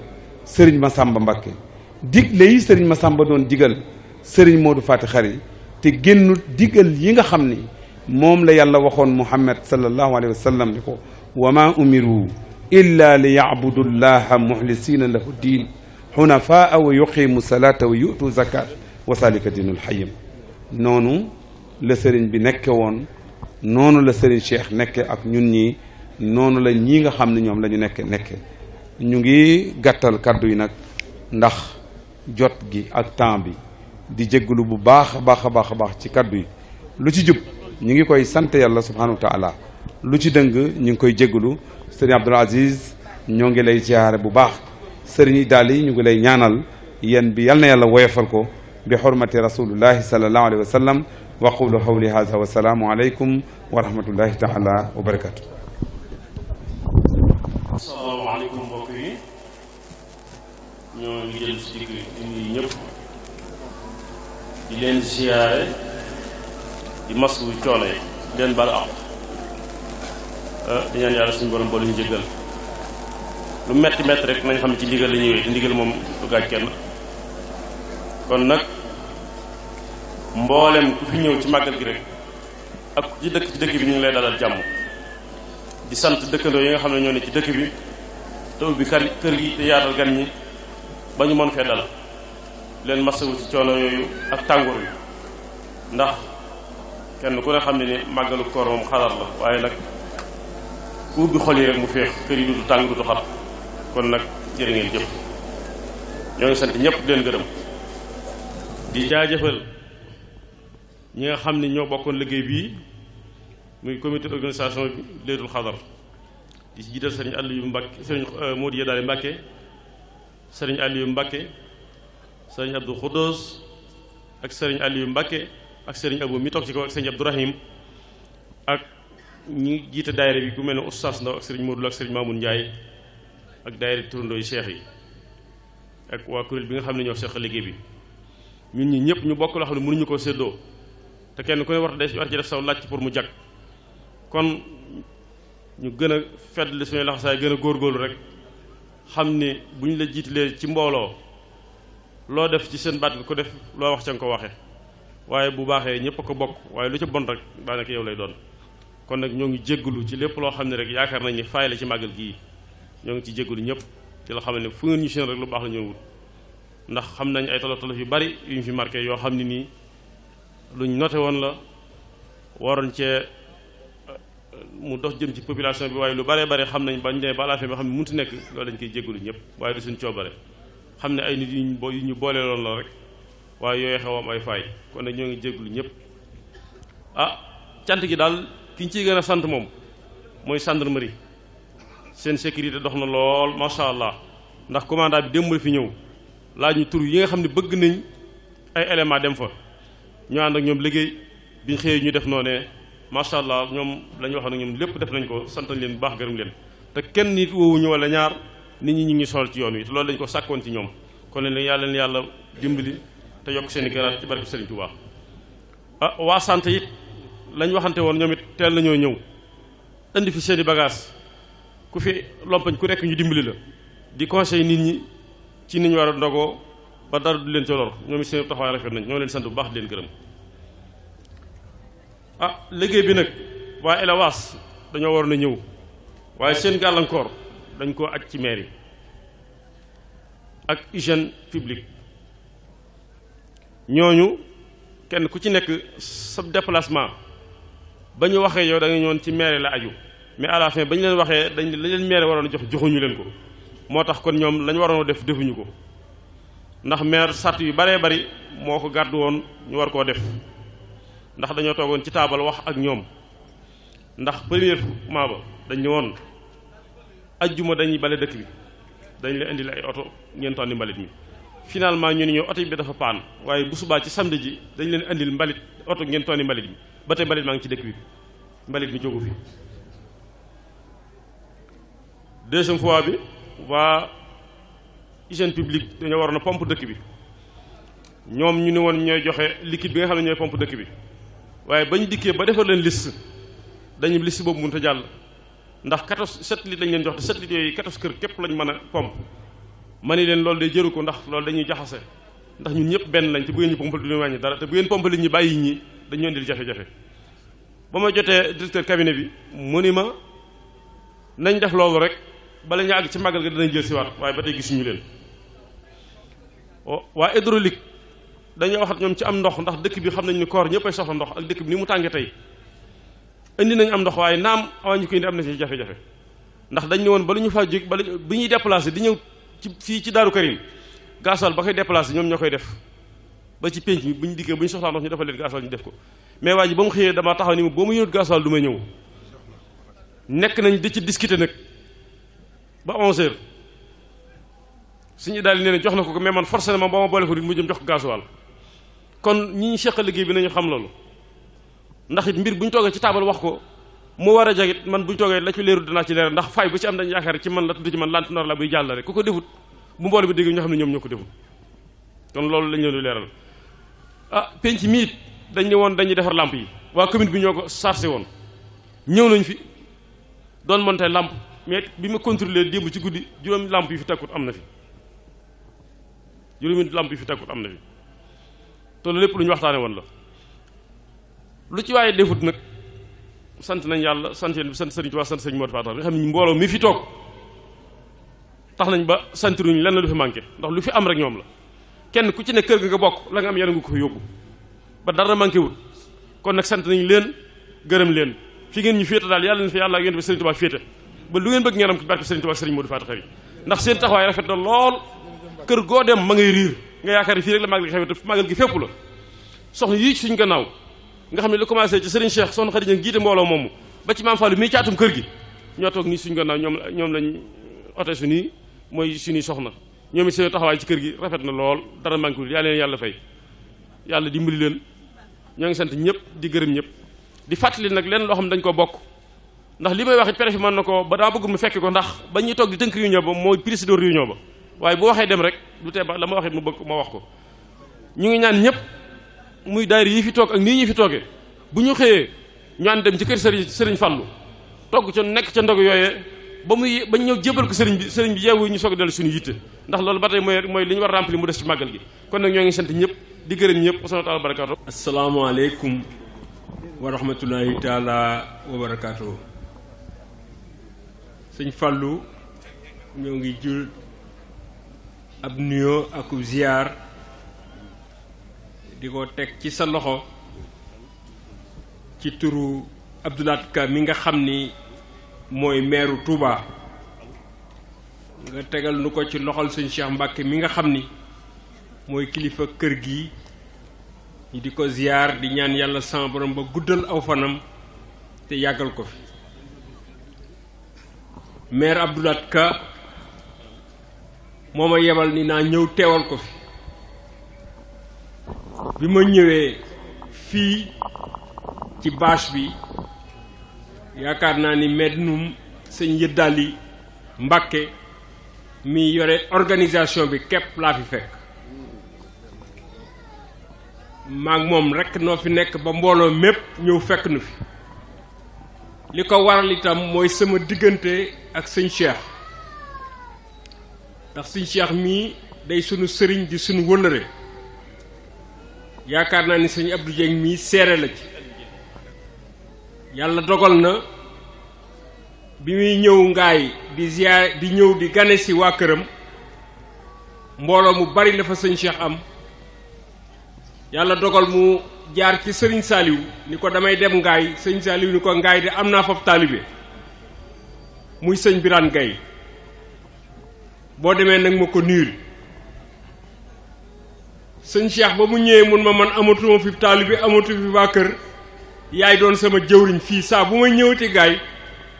Serigne Massamba Mbacké digle yi Serigne Massamba doon digal Serigne Modou Faty Khary te génnul digal yi nga xam ni moom la yàlla waxoon Muhammad sallallahu alayhi wa sallam ni ko wa ma umiru illa li yacbudu llaha muxlisina lahu diin xunafaa wa yuqimu salata wa yutu zakat wa salika diinul xayim noonu la sëriñ bi nekke woon noonu la sëriñ Cheikh nekke ak ñun ñi noonu la ñii nga xam ne ñoom la ñu nekke ñu ngi gàttal kàddu yi nag ndax jot gi ak temps bi di jégalu bu baax a baax a baax a baax ci kàddu yi lu ci jub ñu ngi koy sant yàlla subhanahu wa taala lu ci dëng ñu ngi koy jégalu sëriñ Abdoul Aziz ñoo ngi lay ziyaare bu baax sëriñ Daali ñu ngi lay ñaanal yéen bi yal na yàlla woyofal ko bi xurmati rasulillahi sallallahu alayhi wa sallam wa qulu hawli hadha wa salaamu aleykum wa rahmatullahi taala wa barakatu. asalaamaaleykum mbokk yi ñoo ngi jël si digg ñi ñëpp di leen ziyaare di masu coono yi di leen baal am di ñaan yàlla suñu borom boolu ñu jéggal lu metti metti rek nañ xam ne ci ndigal la ñëwee di ndigal moom du gaaj kenn kon nag mboolem ku fi ñëw ci màggal gi rek ak ku ci dëkk bi ñu ngi lay dalal jàmm di sant dëkkandoo yi nga xam ne ñoo ne ci dëkk bi te ubbi kër gi te yaatal gan ñi ba ñu mën fee dal leen masawu ci coono yooyu ak tàngoor wi ndax kenn ku ne xam ne ni màggalu koor moom xalaat la waaye nag ku ubbi xol yi rek mu féex kër yi du tàng du xat kon nag jërë ngeen jëf ñoo ngi sant ñëpp di leen gërëm di jaajëfal ñi nga xam ne ñoo bokkoon liggéey bii muy comité d'organisation Laylatul Qadr di ci jiital sëriñ Aliou Mbacké sëriñ Modou Yadaali Mbacké sëriñ Aliou Mbacké sëriñ Abdou Khoudous ak sëriñ Aliou Mbacké ak sëriñ Abou mi toog ci kaw ak sëriñ Abdourahim ak ñi jiite daayira bi ku mel ne Oustaz Ndaw ak sëriñ Modou ak sëriñ Mamoun Ndiaye ak daayira turandoo yi cheikh yi ak waa kuréel bi nga xam ne ñoo seq liggéey bi ñun ñi ñëpp ñu bokk loo xam ne mënuñu koo séddoo te kenn ku ne war ci def saw laaj pour mu jag kon ñu gën a feddali suñuy laxasaay gën a góorgóorlu rek xam ni bu ñu la jiitalee ci mbooloo loo def ci seen baat nga ko def loo wax ca nga ko waxe waaye bu baaxee ñëpp a ko bokk waaye lu ca bon rek daanaka yow lay doon kon nag ñoo ngi jéggalu ci lépp loo xam ne rek yaakaar nañ ni faay la ci màggal gii ñoo ngi ci jéggalu ñëpp ci la xam ne fu ngeen ñu seen rek lu baax la ñoo wut ndax xam nañ ay tolof tolof yu bari yu ñu fi marqué yoo xam ne nii luñ noté woon la waroon cee mu dox jëm ci population bi waaye lu bare bare xam nañ bañ ne ba la fin ba xam ne mënut nekk loolu dañ koy jéggalu ñëpp waaye du suñ coobare xam ne ay nit yu ñu boole loon la rek waaye yooyu xew am ay faay kon nag ñoo ngi jéggalu ñëpp cant gi daal ki ñu ciy gën a sant moom mooy gendarmerie seen sécurité dox na lool macha allah ndax commandant bi démb fi ñëw laaj ñu tur yi nga xam ne bëgg nañ ay élément dem fa ñu ànd ak ñoom liggéey biñ xëyee ñu def noonee macha allah ñoom la ñu wax nag ñoom lépp def nañ ko sant leen bu baax gërëm leen te kenn nit woowuñu wala ñaar nit ñi ñu ngi sol ci yoon wi te loolu dañ ko sàkkoon ci ñoom kon leen yàlla dimbali te yokk seen i garaat ci barke Serigne Touba waa sant it lañ waxante woon ñoom it teel nañoo ñëw indi fi seen i bagage ku fi lompañ ku nekk ñu dimbali la di conseil nit ñi ci ni ñu war a ndogoo ba dara du leen ca lor ñoom it seen taxawaay rafet nañ ñoo leen sant bu baax di leen gërëm liggéey bi nag waa Elawas dañoo waroon a ñëw waaye seen gàllankoor dañ koo aj ci mairie ak hygiène publique ñooñu kenn ku ci nekk sa déplacement ba ñu waxee yow da nga ñëwoon ci mairie la aju mais à la fin ba ñu leen waxee dañ la leen maire waroon a joxuñu leen ko moo tax kon ñoom lañ waroon a def defuñu ko ndax maire sart yu baree bari moo ko gàddu woon ñu war koo def ndax dañoo toogoon ci taabal wax ak ñoom ndax premièrement ba dañ ne woon ajjuma dañuy bale dëkk bi dañ la indil ay oto ngeen tonni mbalit mi finalement ñu ne ñoo oto bi dafa paan waaye bu subaa ci samedi ji dañ leen indil mbalit oto ngeen tonni mbalit mi ba tey mbalit maa ngi ci dëkk bi mbalit mi jógu fi deuxième fois bi waa hygiène publique dañoo waroon a pompe dëkk bi ñoom ñu ne woon ñooy joxe liquide bi nga xam ne ñooy pompe dëkk bi waaye bañ dikkee ba defar leen liste dañu liste boobu mënut a jàll ndax 7 litres lañ leen jox te 7 litres yooyu 14 kër képp lañ mën a pompe ma ni leen loolu day jëru ko ndax loolu dañuy jaxase ndax ñun ñëpp benn lañ te bu ngeen ñu pompal du ñu wàññi dara te bu ngeen pompal li ñu bàyyi ñi dañu indil jafe-jafe ba ma jotee directeur cabinet bi mu ni ma nañ def loolu rek bala ñu àgg ci màggal ga danañ jël si waat waaye ba tey gisuñu leen waa hydraulique dañuy waxat ñoom ci am ndox ndax dëkk bi xam nañ ni koor ñëpp ay soxla ndox ak dëkk bi ni mu tàngee tey indi nañ am ndox waaye naam avant ñu koy indi am na ci jafe-jafe ndax dañ ne woon ba lu ñu fa jóg ba bi ñuy déplacé di ñëw ci fii ci Daaru Karim gasoil ba koy déplacé ñoom ñoo koy def ba ci penc mi bu ñu dikkee bu ñu soxlaa ndox ñu defal leen gasoil ñu def ko mais waa ji ba mu xëyee dama taxaw ni ma boo mu yónut gasoil du may ñëw nekk nañ di ci discuter nag ba 11h suñu daal di nee jox na ko mais man forcément ba ma boole ko nit mu jëm jox ko gasoil kon ñi ñu seqal liggéey bi nañu xam loolu ndax it mbir bu ñu toogee ci taabal wax ko mu war a jagit man bu ñu toogee la ci leeru dinaa ci leer ndax fay bu ci am dañ yaakaar ci man la tudd ci man lant nar la buy jàll rek ku ko defut bu mboole bi dégg ñoo xam ne ñoom ñoo ko defut kon loolu lañ leen di leeral penc mi it dañ ne woon dañuy defar lamp yi waa commune bi ñoo ko chargé woon ñëw nañ fi doon monté lamp mais bi ma contrôlé démb ci guddi juróomi lamp yi fi takkut am na fi juróomi lamp yi fi takkut am na fi te loolu lépp lu ñu waxtaane woon la lu ci waaye defut nag sant nañ yàlla sant yéen bi sant sëriñ Tuubaa sant sëriñ Modou Fatal nga xam ne mbooloo mi fi toog tax nañ ba santiruñ lenn lu fi manqué ndax lu fi am rek ñoom la kenn ku ci ne kër ga nga bokk la nga am yàlla nga ko fa yóbbu ba dara manqué wul kon nag sant nañ leen gërëm leen fi ngeen ñu féete daal yàlla leen fi yàlla ak yéen bi sëriñ Tuubaa féete ba lu ngeen bëgg ngeen am ci barke sëriñ Tuubaa sëriñ Modou Fatal ndax seen taxawaay rafet na lool kër goo dem ma ngay riir nga yaakaar fii rek la màggal gi xew te màggal gi fépp la soxna yii ci suñ gannaaw nga xam ne lu commencé ci Serigne Cheikh soxna Khady Dieng jiite mbooloo moomu ba ci maam Fallou mii caatum kër gi ñoo toog nii suñ gannaaw ñoom lañ ote su nii mooy suñuy soxna ñoom it seen taxawaay ci kër gi rafet na lool dara manqué wul yàlla leen yàlla fay yàlla dimbali leen ñoo ngi sant ñëpp di gërëm ñëpp di fàttali nag leen loo xam ne dañ ko bokk ndax li may wax it préfet mën na ko ba daa bëgg mu fekk ko ndax ba ñuy toog di tënk réunion ba mooy prise de réunion ba waaye bu waxee dem rek du tee ba la ma waxee mu bëgg ma wax ko ñu ngi ñaan ñëpp muy daayira yi fi toog ak nii ñi fi toogee bu ñu xëyee ñu ànd dem ci kër sëriñ Fallu togg ca nekk ca ndog yooyee ba ñëw jébal ko sëriñ bi yeewu ñu soog a dellu suñu yitte ndax loolu ba tey mooy li ñu war a remplir mu des ci màggal gi kon nag ñoo ngi sant ñëpp di gërëm ñëpp wa salaatu wa barakaatu. asalaamaaleykum wa rahmatullahi taala wa barakaatu. sëñ Fallu ñoo ngi jul ab nuyoo ak ziyaar di ko teg ci sa loxo ci turu Abdou Lahad Ka mi nga xam ni mooy meeru Touba nga tegal nu ko ci loxol sëñ Cheikh Mbacke mi nga xam ni mooy kilifa kër gi ñu di ko ziyaar di ñaan yàlla sama borom ba guddal aw fanam te yàggal ko fi maire Abdou Lahad Ka moo ma yebal ni naa ñëw teewal ko fi bi ma ñëwee fii ci bâche bi yaakaar naa ni Mednum sëñ Yëddali Mbàkke mi yore organisation bi képp laa fi fekk maag moom rekk noo fi nekk ba mbooloo mépp ñëw fekk nu fi li ko waral itam mooy sama diggante ak sëñ Cheikh ndax sëñ Cheikh mii day sunu sëriñ di sunu wëllëre yaakaar naa ni sëñ Abdou Dieng mii seere la ci yàlla dogal na bi muy ñëw ngaay di ziyaar di ñëw di gane si waa këram mbooloo mu bari la fa sëñ Cheikh am yàlla dogal mu jaar ci sëriñ Saliou ni ko damay dem ngaay sëñ Saliou ni ko ngaay de am naa foofu taalibe muy sëñ Birane Gaye boo demee nag ma ko nuyul sëñ Cheikh ba mu ñëwee mun ma man amatuma fi taalibe amatu fi waa kër yaay doon sama jëwriñ fii saa bu ma ñëwati gaay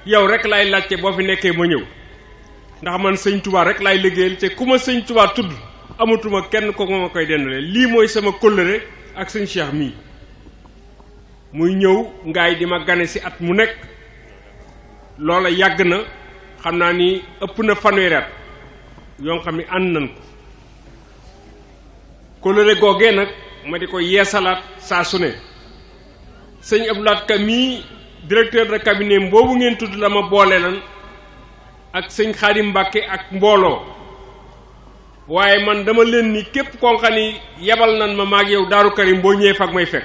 yow rek laay laajte boo fi nekkee ma ñëw ndax man sëñ Touba rek laay liggéeyal te ku ma sëñ Touba tudd amatuma kenn ko ma koy dendale lii mooy sama kóllëre ak sëñ Cheikh mii muy ñëw ngaay di ma gane si at mu nekk loola yàgg na xam naa ni ëpp na fanweeri at yoo xam ni ànd nañ ko kóllëre googee nag ma di ko yeesalaat saa su ne sëñ Abdou Lahad Ka mii directeur de cabinet boobu ngeen tudd la ma boole lan ak sëñ Xaadim Mbàkke ak mbooloo waaye man dama leen ni képp koo xam ni yebal nan ma maag yow Daaru Karim boo ñëwee fag may fekk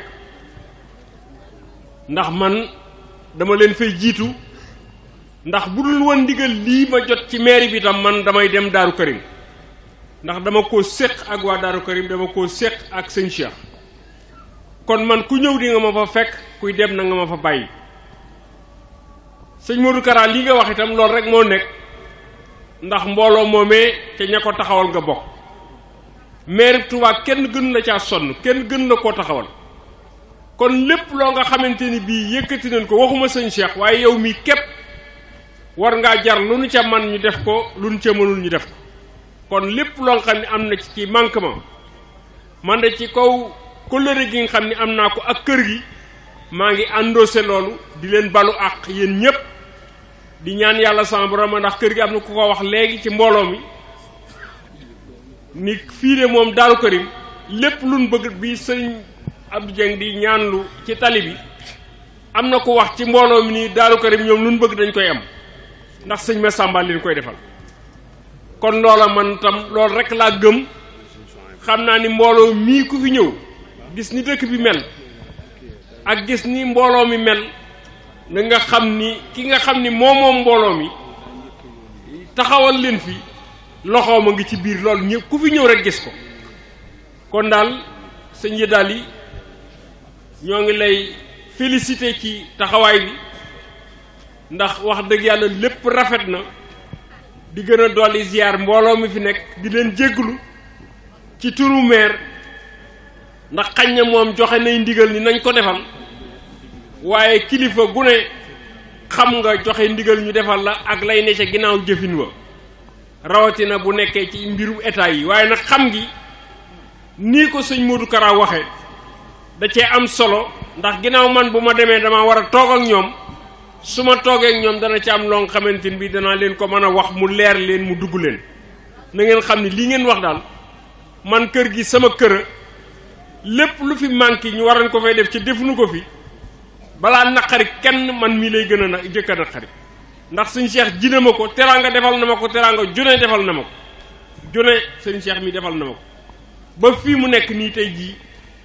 ndax man dama leen fay jiitu ndax bu dul woon ndigal lii ma jot ci mairie bi tam man damay dem Daaru Karim ndax dama koo séq ak waa Daaru Karim dama koo séq ak sëñ Cheikh kon man ku ñëw di nga ma fa fekk kuy dem na nga ma fa bàyyi sëñ Modou Kara lii nga wax itam loolu rek moo nekk ndax mbooloo moomee te ña ko taxawal nga bokk maire Touba kenn gën la caa sonn kenn gën la koo taxawal kon lépp loo nga xamante ni bii yëkkati nañ ko waxuma sëñ Cheikh waaye yow mii képp war ngaa jar lu nu ca man ñu def ko lu nu ca mënul ñu def ko kon lépp loo nga xam ne am na ci manquement man de ci kaw kóllëre gi nga xam ne am naa ko ak kër gi maa ngi endossé loolu di leen balu àq yéen ñépp di ñaan yàlla sama borom ndax kër gi am na ku ko wax léegi ci mbooloo mi ni fii de moom Daaru Karim lépp luñ bëgg bi sëñ Abdou Dieng di ñaanlu ci tali bi am na ko wax ci mbooloo mi nii Daaru Karim ñoom luñ bëgg dañ koy am ndax sëñ ma sàmba leen koy defal kon loola man tam loolu rek laa gëm xam naa ni mbooloo mii ku fi ñëw gis ni dëkk bi mel ak gis ni mbooloo mi mel na nga xam ni ki nga xam ni moom mbooloo mi taxawal leen fi loxoom a ngi ci biir loolu ñëpp ku fi ñëw rek gis ko kon daal sëñ Yëddali ñoo ngi lay féliciter ci taxawaay bi ndax wax dëgg yàlla lépp rafet na di gën a dolli ziar mbooloo mi fi nekk di leen jégglu ci turu maire ndax xañ na moom joxe nay ndigal ni nañ ko defal waaye kilifa gu ne xam nga joxe ndigal ñu defal la ak lay ne ca ginnaaw jëfin wa rawatina bu nekkee ci mbirum état yi waaye nag xam gi nii ko sëñ Modou Kara waxe da cee am solo ndax ginnaaw man bu ma demee dama war a toog ak ñoom su ma toogee ak ñoom dana ci am loo xamante ni bi danaa leen ko mën a wax mu leer leen mu dugg leen na ngeen xam ni lii ngeen wax daal man kër gi sama kër lépp lu fi manqué ñu waroon ko fay def ci defuñu ko fi balaa naqari kenn man mii lay gën a jëkk a naqari ndax sëñ Cheikh jine ma ko teraanga defal na ma ko teraanga june defal na ma ko june sëñ Cheikh mi defal na ma ko ba fii mu nekk nii tey jii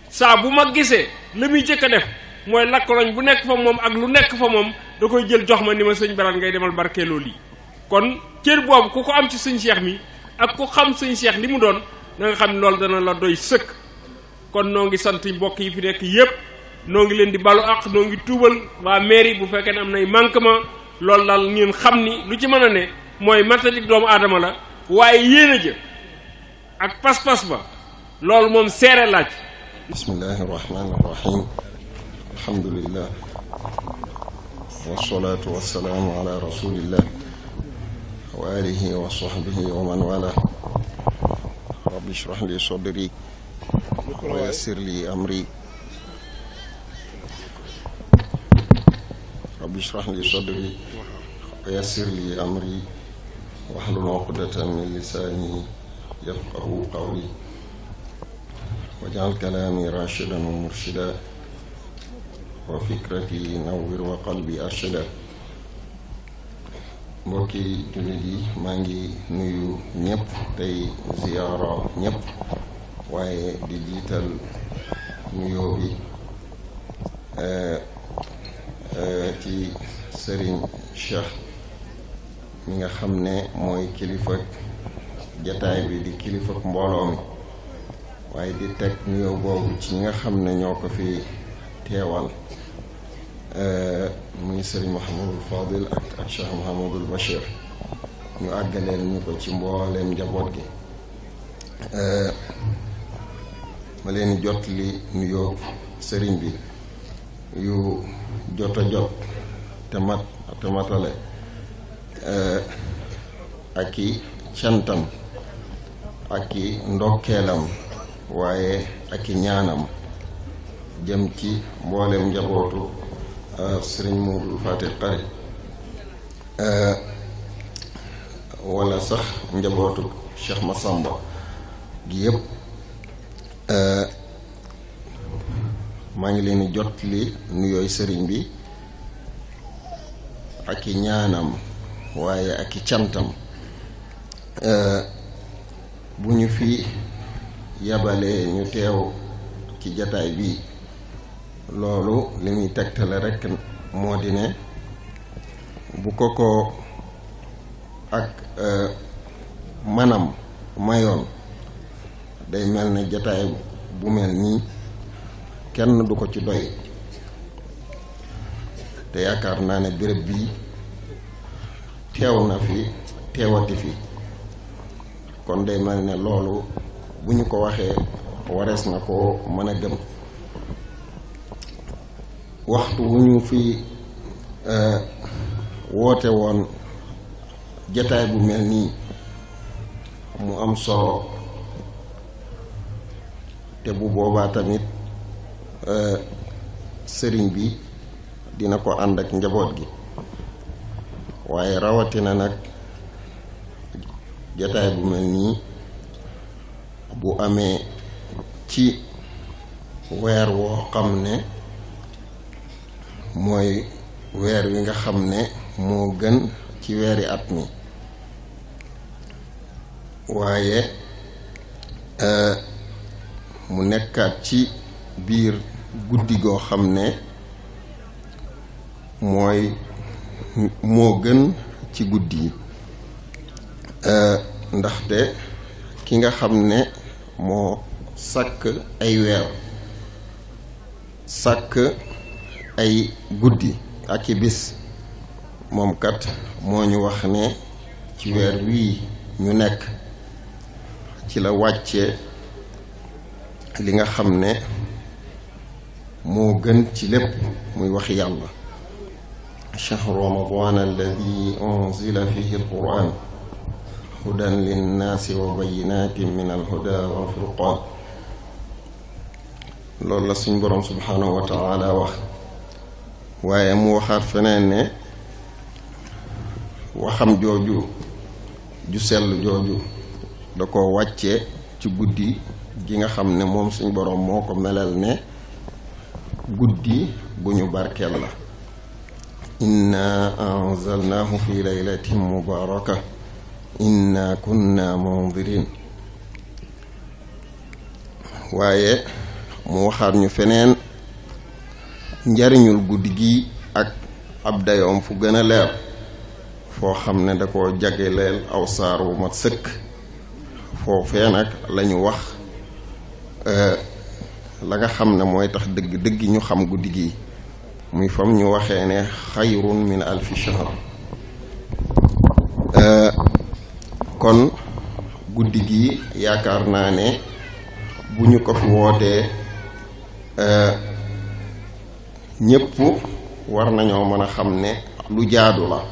saa bu ma gisee la muy jëkk a def mooy lakkaloñ bu nekk fa moom ak lu nekk fa moom da koy jël jox ma ni ma sëñ Birane ngay demal barkeeloo lii kon cër boobu ku ko am ci sëñ Cheikh mi ak ku xam sëñ Cheikh li mu doon na nga xam ne loolu dana la doy sëkk kon noo ngi sant mbokk yi fi nekk yépp noo ngi leen di balu ak noo ngi tuubal waa mairie bu fekkee ne am nay manquement loolu daal ngeen xam ni lu ci mën a ne mooy matadik doomu aadama la waaye yéene ja ak pas-pas ba loolu moom seere laaj. bismillahi rahmaani rahim alhamdulillah wasalaatu wasalaamu ala rasulillah wa alihi wa sahbihi wa man wala rabbi ishrah li sadri wa yassir li amri rabbi ishrah li sadri wa yassir li amri wahlul uqdatan min lisani yafqahu qawli waj'al kalami rashidan wa murshida wa fikrati nawwir wa qalbi arshida. mbokki jullit yi maa ngi nuyu ñëpp tey ziyaara ñëpp waaye di jiital nuyoo bi ci Serigne Cheikh mi nga xam ne mooy kilifa jataay bi di kilifa mbooloo mi waaye di teg nuyoo boobu ci ñi nga xam ne ñoo ko fi teewal muy Serigne Mouhamadul Fadil ak Cheikh Mouhamadul Bachir ñu àggaleel ñu ko ci mbooleem njaboot gi. ma leen jot li nuyoo sëriñ bi yu jot a jot te matale ak i cantam ak i ndokkeelam waaye ak i ñaanam jëm ci mbooleem njabootu sëriñ Modou Faty Khary wala sax njabootu Cheikh Massamba gi yëpp. maa ngi leen di jot li nuyooy sëriñ bi ak i ñaanam waaye ak i cantam bu ñu fi yabalee ñu teew ci jataay bi loolu li muy tegtale rekk moo di ne bu ko ak manam mayoon day mel ne jataay bu mel nii kenn du ko ci doy te yaakaar naa ne béréb bii teew na fi teewati fi kon day mel ne loolu bu ñu ko waxee warees na ko mën a gëm. waxtu wu ñu fi woote woon jataay bu mel nii mu am solo te bu boobaa tamit sëriñ bi dina ko ànd ak njaboot gi waaye rawatina nag jataay bu mel nii bu amee ci weer woo xam ne mooy weer wi nga xam ne moo gën ci weeri at mi waaye mu nekkaat ci biir guddi goo xam ne moo gën ci guddi yi ndaxte ki nga xam ne moo sàkk ay weer sàkk ay guddi ak i bis moom kat moo ñu wax ne ci weer wii ñu nekk ci la wàcce li nga xam ne moo gën ci lépp muy wax yàlla shahru ramadan alladi unzila fihi alquran hudan linnaasi wa bayinatin min alhuda wal furqan loolu la suñ boroom subhanahu wa taala wax waaye mu waxaat feneen ne waxam jooju ju sell jooju da ko wàcce ci guddi gi nga xam ne moom suñ boroom moo ko melal ne guddi gu ñu barkeel la inna anzalnaahu fi laylatin mubaraka inna kunna mundirin waaye mu waxaat ñu feneen njariñul guddi gi ak ab dayoom fu gën a leer foo xam ne da ko jagleel aw saar wu mat sëkk foofee nag lañu wax la nga xam ne mooy tax dëgg ñu xam guddi gi muy fam ñu waxee ne xayrun min alfi shahr kon guddi gi yaakaar naa ne bu ñu ko fi wootee ñépp war nañoo mën a xam ne lu jaadu la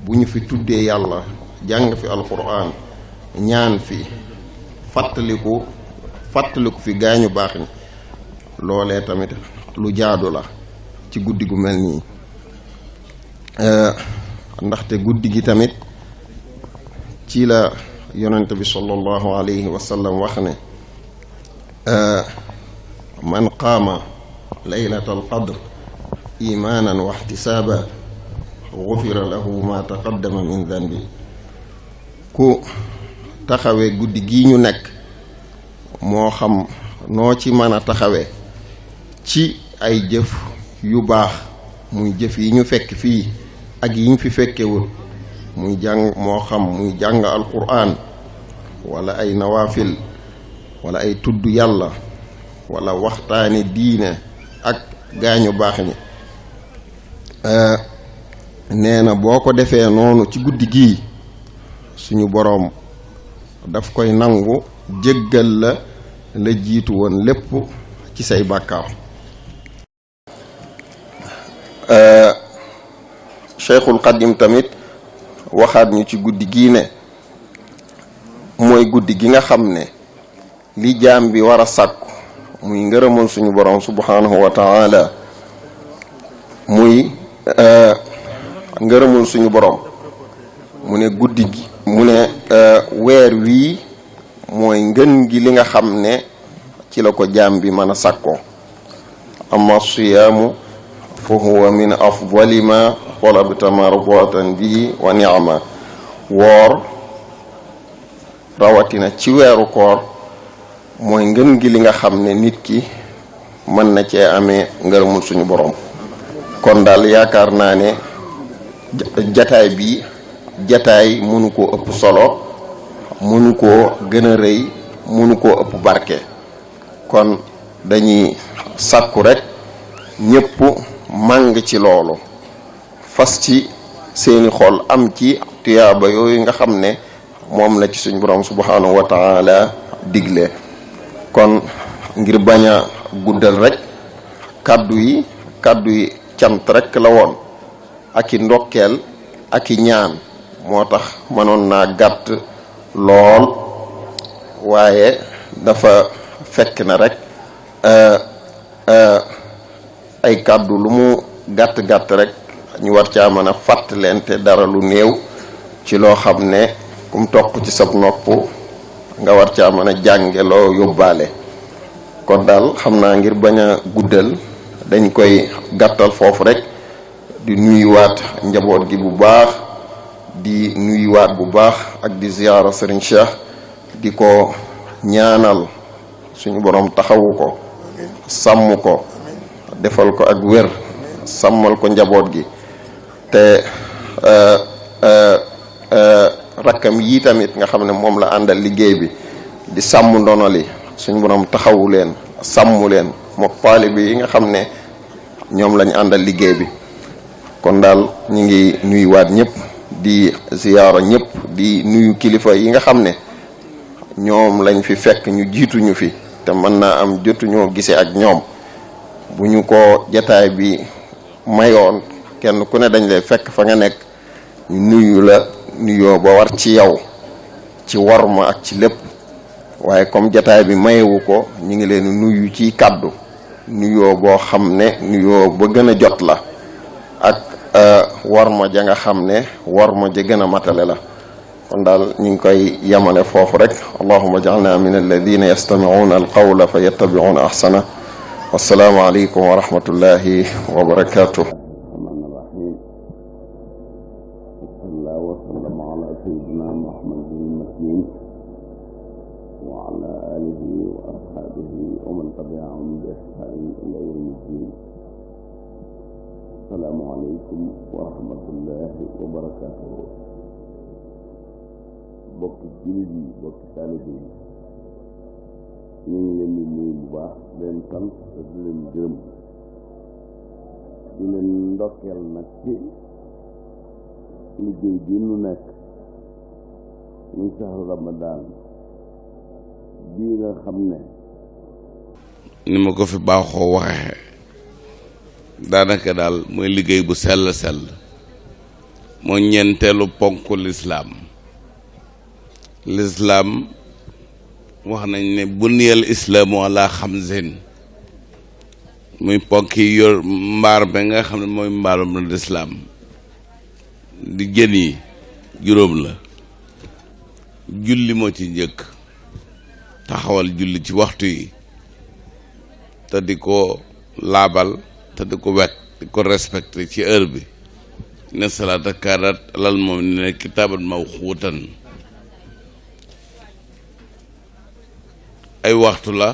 bu ñu fi tuddee yàlla jàng fi alquran ñaan fi fàttaliku fi gaañu baax ñi loolee tamit lu jaadu la ci guddi gu mel nii ndaxte guddi gi tamit ci la yonent bi sallallahu alayhi wa sallam wax ne man qaama laylatal qadr imaanan wa ihtisaaban gufira lahu ma taqaddama min danbi ku taxawee guddi gii ñu nekk moo xam noo ci mën a taxawee ci ay jëf yu baax muy jëf yi ñu fekk fii ak yi ñu fi fekkewul muy jàng moo xam muy jàng alquran wala ay nawaafil wala ay tudd yàlla wala waxtaani diine ak gaañu baax ñi nee na boo ko defee noonu ci guddi gii suñu boroom daf koy nangu jéggal la jiitu woon lépp ci say bàkkaar. Cheikhul Xadim tamit waxaat ñu ci guddi gii ne mooy guddi gi nga xam ne li jaam bi war a sàkku muy ngërëmal suñu boroom subhanahu wa taala muy ngërëmul suñu boroom mu ne guddi gi mu ne weer wii mooy ngën gi li nga xam ne ci la ko jaam bi mën a sàkkoo amma siyaamu fa huwa min afdali ma talabta mardatan bihi wa ni'ma woor rawatina ci weeru koor mooy ngën gi li nga xam ne nit ki mën na cee amee ngërëmul suñu boroom kon daal yaakaar naa ne jataay bi jataay mënu koo ëpp solo mënu koo gën a rëy mënu koo ëpp barke kon dañuy sàkku rek ñépp màng ci loolu fas ci seeni xol am ci tuyaaba yooyu nga xam ne moom la ci suñ borom subhanahu wa taala digle kon ngir bañ a guddal rek kàddu yi cant rek la woon ak i ndokkeel ak i ñaan moo tax mënoon naa gàtt lool waaye dafa fekk na rek ay kàddu lu mu gàtt rek ñu war caa mën a fàttalente dara lu néew ci loo xam ne kum toq ci sab nopp nga war caa mën a jànge loo yóbbaale kon daal xam naa ngir bañ a guddal dañ koy gàttal foofu rek di nuyuwaat njaboot gi bu baax di nuyuwaat bu baax ak di ziyaara Serigne Cheikh di ko ñaanal suñu borom taxawu ko sàmm ko defal ko ak wér sàmmal ko njaboot gi te rakkam yi tamit nga xam ne moom la àndal liggéey bi di sàmm ndonoli suñu borom taxawu leen sàmm leen mook taalibe yi nga xam ne ñoom lañ àndal liggéey bi kon daal ñu ngi nuyuwaat ñëpp di ziyaara ñëpp di nuyu kilifa yi nga xam ne ñoom lañ fi fekk ñu jiituñu fi te mën naa am jotuñoo gisee ak ñoom bu ñu ko jataay bi mayoon kenn ku ne dañ lay fekk fa nga nekk ñu nuyu la nuyoo ba war ci yow ci worma ak ci lépp waaye comme jataay bi mayewu ko ñu ngi leen nuyu ci kàddu nuyoo boo xam ne nuyoo ba gën a jot la ak worma ja nga xam ne worma ja gën a matale la kon daal ñu ngi koy yemale foofu rek allahumma ja'alna min alladhina yastami'una alqawla fa yattabi'una ahsana wassalaamu aleykum wa rahmatullahi wa barakatuh assalaamu aleykum wa rahmatullahi wa barakatuh bokki jullit yi bokki taalibe yi ñu ngi leen di nuyu bu baax di leen sant te di leen gërëm di leen ndokkeel nag ci liggéey bi nu nekk muy saxru Ramadan bii nga xam ne ni ma ko fi baaxoo waxe daanaka daal mooy liggéey bu sell sell moo ñeenteelu ponk lislaam wax nañ ne buniyal islaamu ala xamsin muy ponk yi yor mbaar ba nga xam ne mooy mbaarum na lislaam di jën yi juróom la julli moo ci njëkk taxawal julli ci waxtu yi te di ko laabal te di ko wekk di ko respecté ci heure bi ne salaata kaanat alal moom ne kitaaban mawquutan ay waxtu la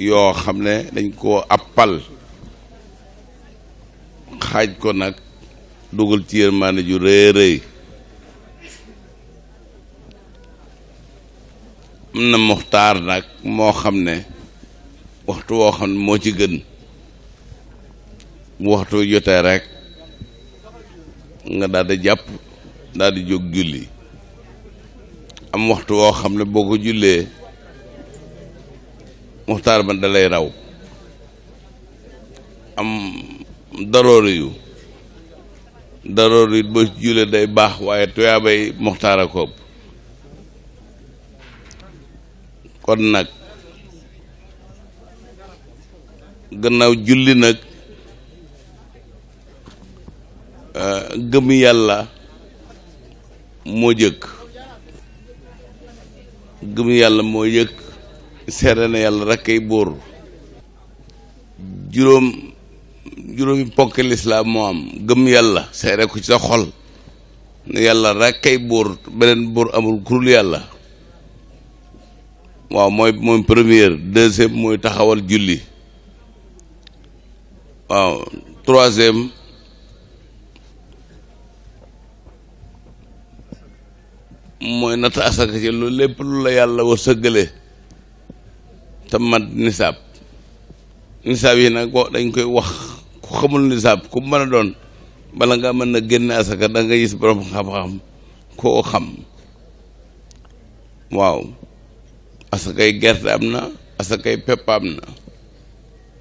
yoo xam ne dañ koo appal xaaj ko nag dugal ci yërmaande ju rëy rëy am na muxtaar nag moo xam ne waxtu woo xam ne moo ci gën bu waxtu jotee rek nga daal di jàpp daal di jóg julli am waxtu woo xam ne boo ko jullee muxtaar ba da lay raw am daroori yu boo ci jullee day baax waaye tuyaabay muxtaar a ko kon nag gannaaw julli nag gëm yàlla moo jëkk gëm yàlla moo jëkk seere na yàlla rekk ay buur juróomi ponk lislaam moo am gëm yàlla seere ko ci sa xol ne yàlla rekk ay buur beneen buur amul kurul yàlla waaw mooy première deuxième mooy taxawal julli waaw troisième mooy natt asaka ci lu lépp lu la yàlla war sëggale te mat nisaab yi nag dañ koy wax ku xamul nisaab ku mën a doon bala nga mën na génne asaka da nga gis borom xam-xam koo xam waaw asakay gerte am na asakay pepp am na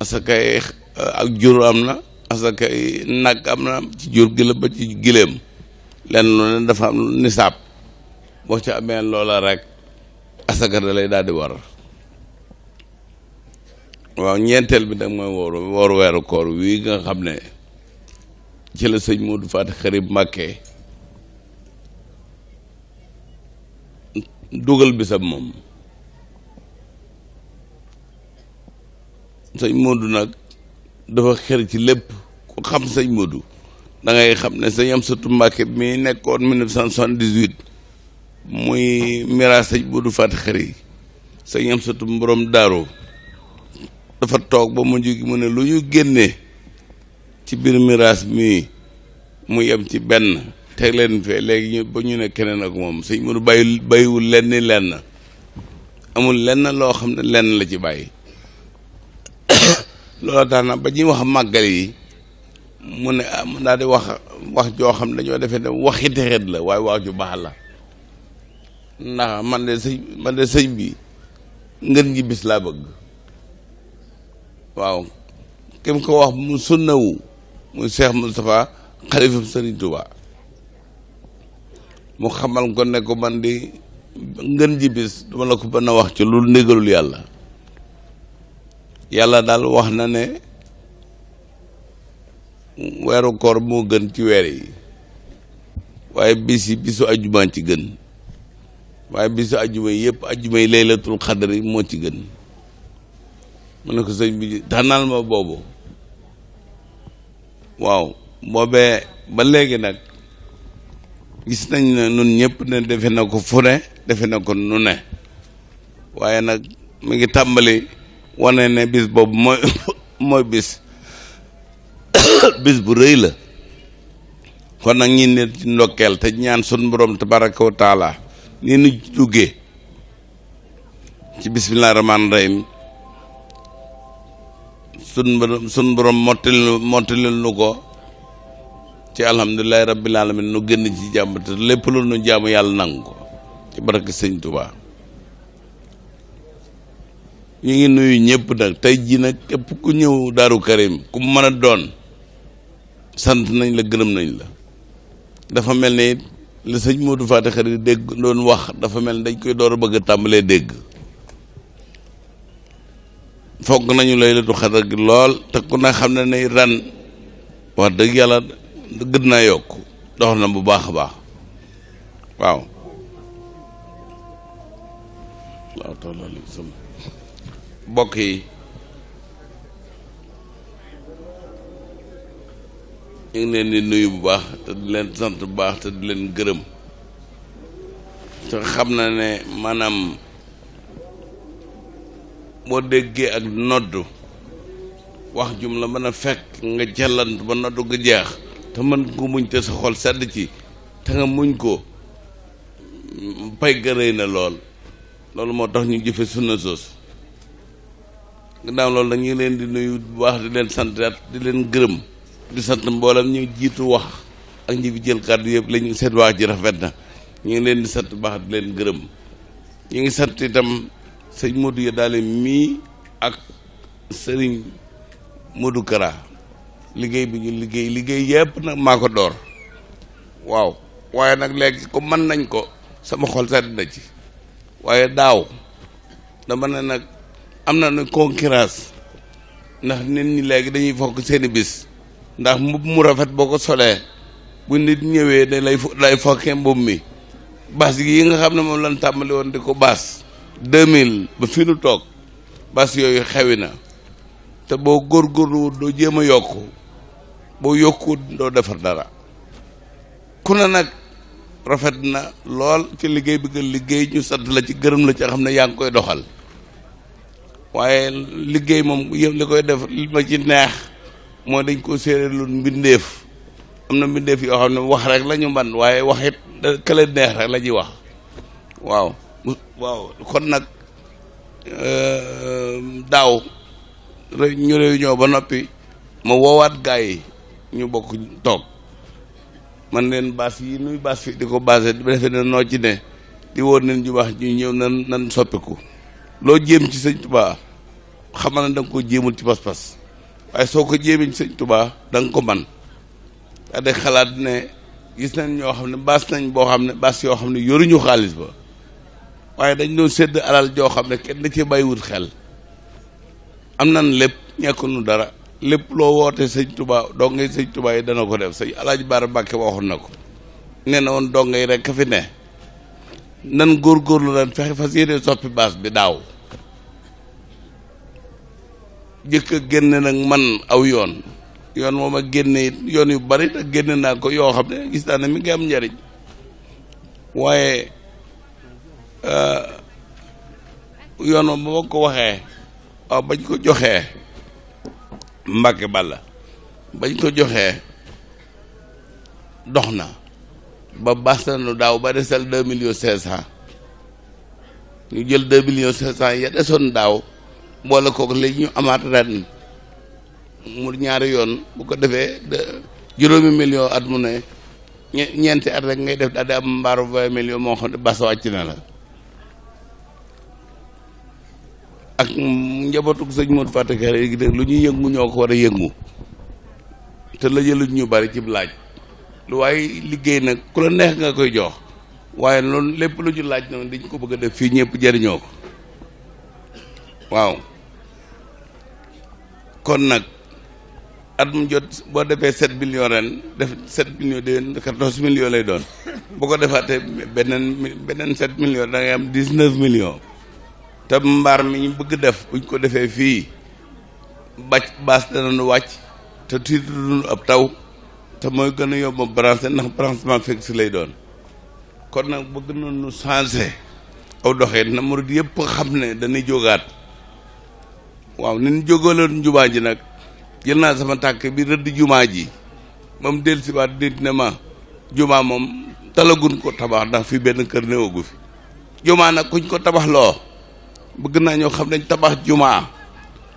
asakay ak jur am na asakay nag am na ci jur gi la ba ci gileem lenn lu ne dafa am nisaab boo ci amee loola rek asaka da lay daal di war waaw ñeenteel bi nag mooy woor weeru koor wii nga xam ne ci la sëñ Modou Faty Khary Mbacké dugal bisam moom sëñ Modou nag dafa xër ci lépp ku xam sëñ Modou da ngay xam ne sëñ Amsatou Mbacké mi nekkoon 1978 muy miraas sëñ Modou Faty Khary sëñ Amsatou borom daaru dafa toog ba mu jógi mu ne lu ñu génnee ci biir miraas mii mu yem ci benn teg leen fee léegi ba ñu ne keneen ak moom sëñ Modou bàyyiwul lenn amul lenn loo xam ne lenn la ci bàyyi loolu tax na ba ñuy wax màggal yi mu ne mu daal di wax joo xam ne dañoo defee ne waxi texet la waaye wax ju baax la ndax man de sëñ bi ngën ji bis laa bëgg waaw kim ko wax mu sunnawu muy Cheikh Moustapha xalifa Sëriñ Tuubaa mu xamal ko ne ko man di ngën ji bis dama la ko mën a wax ci lu ndigalul yàlla daal wax na ne weeru koor moo gën ci weer yi waaye bisu ajjumaa ci gën waaye bisu ajjuma yi yëpp ajjuma yi laylatul xadri moo ci gën mu ne ko sëñ bi tànnal ma boobu waaw boobee ba léegi nag gis nañ ne nun ñëpp ne defe na ko fu ne defe na ko nu ne waaye nag mi ngi tàmbali wane ne bis boobu mooy bis bu rëy la kon nag ñi ne ci ndokkeel te ñaan sun borom tabaraka wa taala ni nu duggee ci bismillah rahmaan rahim sun borom mottalil nu ko ci alhamdulillahi rabbil alamin nu génn ci jàmm te lépp lu nu jaamu yàlla nangu ko ci barke sëñ Tuubaa ñu ngi nuyu ñëpp nag tey jii nag képp ku ñëw Daaru Karim ku mu mën a doon sant nañ la gërëm nañ la dafa mel ni li sëñ Modou Faty Khary dégg doon wax dafa mel ni dañ koy door a bëgg a tàmbalee dégg foog nañu Laylatul Qadr gi lool te ku ne xam ne ne ren wax dëgg yàlla gën naa yokk dox na bu baax a baax waaw mbokk yi ñu ngi leen di nuyu bu baax te di leen sant bu baax te di leen gërëm te xam na ne maanaam boo déggee ak noddu wax jum la mën a fekk nga jallant ba noddu ga jeex te mën ko muñ te sa xol sedd ci te nga muñ ko pay gërëy na lool loolu moo tax ñu jëfe sunna soos gannaaw loolu dañuy leen di nuyu bu baax di leen sant di leen gërëm di sant mboolem ñu jiitu wax ak ñi fi jël kàddu yëpp lañu seen wax ji rafet na ñu ngi leen di sant bu baax di leen gërëm ñu ngi sant itam sëñ Modou ya daale mii ak sëriñ Modou Kara liggéey bi ñu liggéey yëpp nag maa ko door waaw waaye nag léegi comme mën nañ ko sama xol sedd na ci waaye daaw dama ne nag am na nu concurrence ndax nit ñi léegi dañuy fokk seeni bis ndax mbubb mu rafet boo ko solee bu nit ñëwee da lay fokkee mbubb mi baas yi nga xam ne moom lan tàmbali woon di ko baas 2000 ba fi nu toog baas yooyu xewi na te boo góorgóorlu doo jéem a yokku boo yokkuwut doo defar dara ku ne nag rafet na lool ci liggéey bi nga liggéey ñu sant la ci gërëm la ci xam ne yaa ngi koy doxal waaye liggéey moom yëpp li koy def li ma ci neex mooy dañ ko séeréerlu mbindeef am na mbindeef yoo xam ne wax rek la ñu man waaye wax it kële neex rek la ñuy wax waaw kon nag daaw ñu réunion ba noppi ma woowaat gaa yi ñu bokk toog man leen baas yi nuy baas fi di ko basé di defe ne noo ci ne di woon nen ju baax ñu ñëw nan soppiku loo jéem ci sëñ Tuubaa xamal na da nga ko jéemul ci pas-pas waaye soo ko jéemee ci sëñ Tuubaa da nga ko man daa de xalaat ne gis nañ ñoo xam ne baas nañ boo xam ne baas yoo xam ne yoruñu xaalis ba waaye dañ doon sédd alal joo xam ne kenn da cee bàyyiwut xel am nan lépp ñekkunu dara lépp loo woote sëñ Tuubaa dongay sëñ Tuubaa yi dana ko def sëñ Alaaji Baara Mbàkke waxoon na ko nee na woon dongay rek ka fi ne nan góorgóorlu ren fexe fas yéene soppi baas bi daaw jëkk a génne nag man aw yoon moom a génne it yoon yu bari te génne naa ko yoo xam ne gis naa ne mi ngi am njariñ waaye yoon moom ba ma ko waxee waaw bañ ko joxee Mbàkke Balla bañ ko joxee dox na ba baas nañu daaw ba desal 2,500,000 ñu jël 2,500,000 ya desoon daaw boole kook léegi ñu amaat ren mu ñaari yoon bu ko defee juróomi million at mu ne ñeenti at rek ngay def daal di am mbaaru 20 millions moo xam ne bas wàcc na la ak njabootu sëñ Modou Faty Khary gi lu ñuy yëngu ñoo ko war a yëngu te la jëluñ ñu bari ci laaj lu waaye liggéey nag ku la neex nga koy jox waaye loolu lépp lu ñu laaj noonu dañ ko bëgg a def fii ñëpp jëriñoo ko waaw kon nag at mu jot boo defee 7 millions ren def 7 millions déwén 14 millions lay doon boo ko defaatee beneen 7 millions da ngay am 19 millions te mbaar mi ñu bëgg def buñ ko defee fii baas danañu wàcc te tiitu duñu ab taw te mooy gën a yomb branché ndax branchement fixe lay doon kon nag bëgg nañu changé aw doxee na murid yëpp xam ne dañuy jógaat waaw ni ñu jógaloon jumaa ji nag jël naa sama tànk bi rëdd jumaa ji moom del si waat nit ne ma jumaa moom talagun ko tabax ndax fii benn kër néewagu fi jumaa nag kuñ ko tabax loo bëgg naa ñoo xam ne tabax jumaa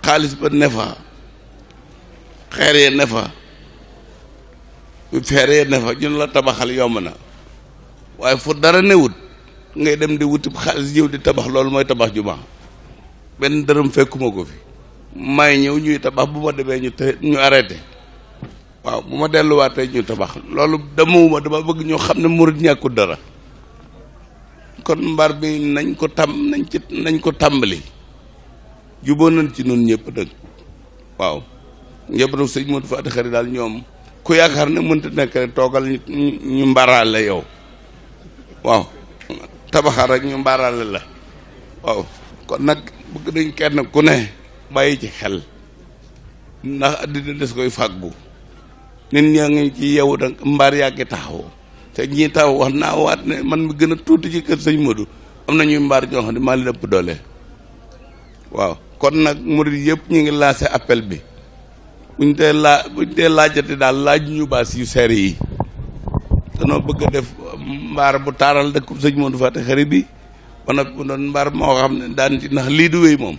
xaalis ba ne fa xeer yee ne fa feer yee ne fa ñun la tabaxal yomb na waaye fu dara newut ngay dem di wuti xaalis ñëw di tabax loolu mooy tabax jumaa benn dërëm fekkuma ko fi may ñëw ñuy tabax bu ma demee ñu arrêté waaw bu ma delluwaatee ñu tabax loolu demuma dama bëgg ñoo xam ne murid ñàkkul dara kon mbar bi nañ ko tàmbali jubóo nañ ci nun ñëpp dëgg waaw njabootu sëñ Modou Faty Khary daal ñoom ku yaakaar ne mënta nekk rek toogal ñu mbaraale yow waaw tabaxal rek ñu mbaraale la waaw kon nag bëgg nañ kenn ku ne bàyyi ci xel ndax addina des koy fàggu nit ñaa ngi ci yow da mbaar yaa ngi taxaw te ñii taxaw wax naa waat ne man mi gën a tuuti ci kër sëñ Modou am na ñuy mbaar ñoo xam ne maa leen ëpp doole waaw kon nag murid yëpp ñu ngi lancé appel bi buñ dee laajate daal laaj ñu baas yu seer yi danoo bëgg a def mbaar bu taaral dëkk sëñ Modou Faty Khary bi ba nag bu doon mbaar moo xam ne daan ci ndax lii du wéy moom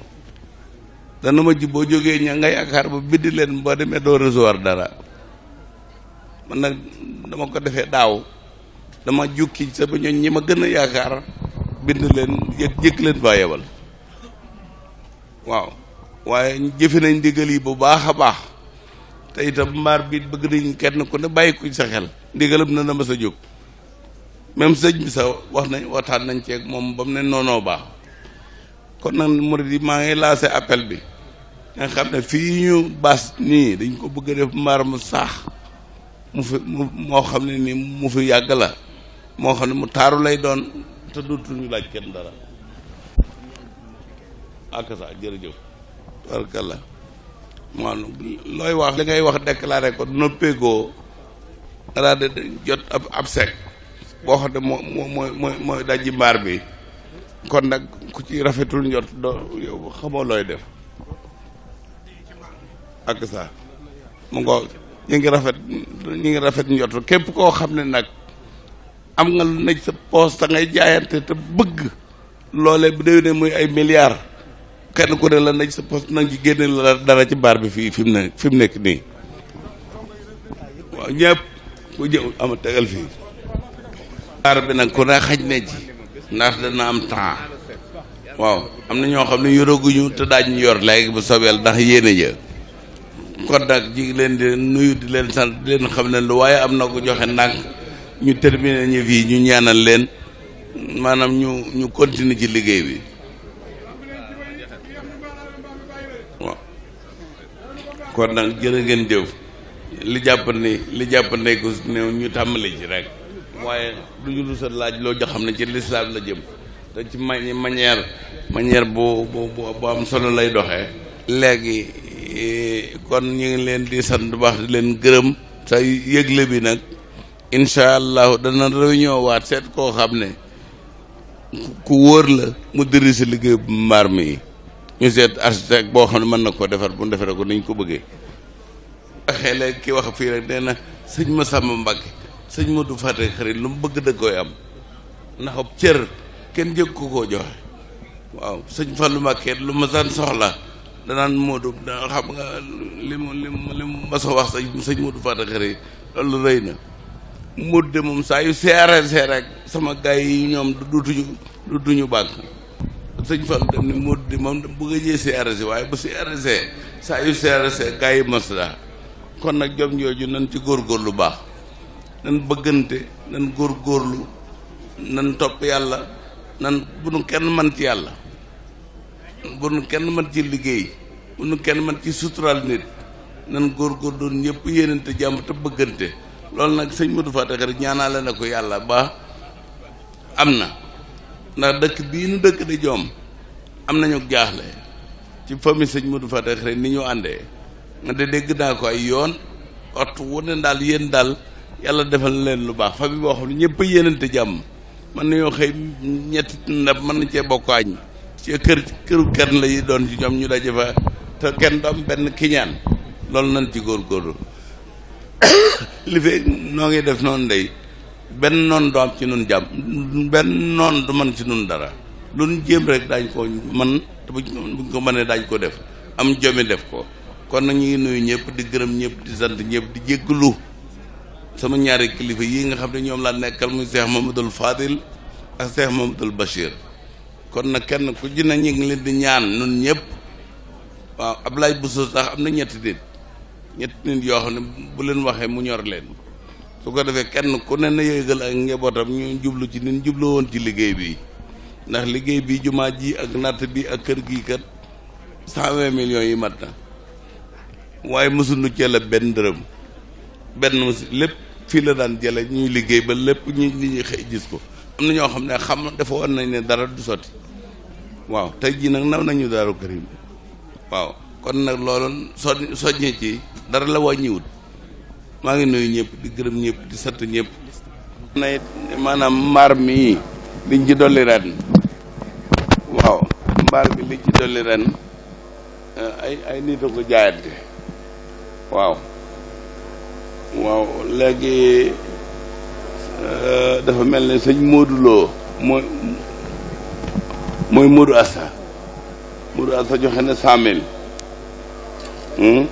dana ma ji boo jógee ña nga yaakaar ba biddi leen boo demee doo recevoir dara man nag dama ko defee daaw dama jukki sama ñoñ ñi ma gën a yaakaar bind leen yëg leen faa yebal waaw waaye jëfe nañ ndigal yi bu baax a baax te itam mbaar bi bëgg nañ kenn ku ne bàyyi ko sa xel ndigalam na ma sa jóg même sëñ bi sax waxtaan nañ ceeg moom ba mu ne noonoo baax kon nag murid yi maa ngi lancé appel bi nga xam ne fii ñu baas nii dañ ko bëgg a def mbaar mu saax moo xam ne ni mu fi yàgg la moo xam ne mu taaru lay doon te dootuñu laaj kenn dara ak sa jërëjëf barkalla moo looy wax li ngay wax déclaré ko noppeegoo nga daal di jot ab sec boo xam ne mooy dajji mbaar bi kon nag ku ci rafetul njort doo yow xamoo looy def ak sa mu ngoo ñu ngi rafet njort képp koo xam ne nag am nga lu nekk sa poos te ngay jaayante te bëgg loolee bu déwénee muy ay milliards kenn ku ne la nekk sa poos nag ci génne la dara ci mbaar bi fii fi mu nekk nii waaw ñëpp ku jëw ama tegal fii mbaar bi nag ku ne xaj ne ci ndax dana am temps waaw am na ñoo xam ne yoraguñu te daañu yor léegi bu sobeel ndax yéene ja kon nag ji ngi leen di nuyu di leen sant di leen xam ne lu waaye am na ko joxe ndànk ñu terminer ñu fii ñu ñaanal leen maanaam ñu continuer ci liggéey bi waaw kon nag jërë ngeen jëf li jàpp ne ko néew ñu tàmbali ci rek waaye du ñu lu sa laaj loo xam ne ci lislaam la jëm te ci manière bu am solo lay doxee léegi kon ñu ngi leen di sant bu baax di leen gërëm sa yëgle bi nag incha allahu dana réunion waat seet koo xam ne ku wóor la mu dirige liggéey bu mbaar mi ñu seet architecte boo xam ne mën na koo defar bu defare ko niñ ko bëggee waxee léegi ki wax fii rek nee na sëñ Massamba Mbacké sëñ Modou Faty Khary lu mu bëgg da koy am ndax ab cër kenn jëg ko koo joxe waaw sëñ Fallou Mbacké lu ma daan soxla danaan Modou da xam nga li mu mas a wax sëñ Modou Faty Khary loolu rëy na Modou de moom saa yu CRC rek sama gars yi ñoom dutuñu bànk sëñ Fall dem ni Modou de moom bu nga jee CRC waaye bu CRC saa yu CRC gars yi mas la kon nag jom jooju nan ci góorgóorlu baax nan bëggante nan góorgóorlu nan topp yàlla nan bu nu kenn mën ci yàlla bu nu kenn mën ci liggéey bu nu kenn mën ci sutural nit nan góorgóor doon ñëpp yéenante jàmm te bëggante loolu nag sëñ Modou Faty Khary ñaanaale na ko yàlla ba am na ndax dëkk bii nu dëkk di joom am nañu jaaxle ci famille sëñ Modou Faty Khary ni ñu àndee nga de dégg naa ko ay yoon waxtu wu ne daal yéen daal yàlla defal leen lu baax famille boo xam ne ñëpp yéenante jàmm mën nañoo xëy ñetti ndab mën na cee bokk añ ci këru kenn la yi doon ci ñoom ñu daje fa te kenn du am benn kiñaan loolu nañ ci góorgóorlu li fekk noo ngi def noonu day benn noon du am ci nun jàmm benn noon du mën ci nun dara lu ñu jéem rek daañ ko man te buñ ko mënee daañ ko def am jomi def ko kon nag ñu ngi nuyu ñëpp di gërëm ñëpp di sant ñëpp di jégglu sama ñaari kilifa yi nga xam ne ñoom laa nekkal muy Cheikh Mamadou Fadil ak Cheikh Mamadou Bachir kon nag kenn ku ci ne ñu ngi leen di ñaan nun ñëpp waaw Ablaye Bousso sax am na ñetti nit yoo xam ne bu leen waxee mu ñor leen su ko defee kenn ku ne na yëgal ak njabootam ñu jublu ci nin jublu woon ci liggéey bi ndax liggéey bi jumaa ji ak natt bi ak kër gi kat 120 millions yi mat na waaye mësuñu cee la benn dërëm lépp fii la daan jële ñuy liggéey ba lépp ñu xëy gis ko am na ñoo xam ne xam dafa war nañ ne dara du sotti waaw tey jii nag naw nañu Daaru Karim waaw kon nag loolu soññee ci dara la wàññiwut maa ngi nuyu ñëpp di gërëm ñëpp di sant ñëpp na it maanaam mbaar mi liñ ci dolli ren waaw mbaar mi liñ ci dolli ren ay nit a ko jaayante waaw léegi dafa mel ne sëñ Modou Lo mooy Modou Assa joxe na 100 000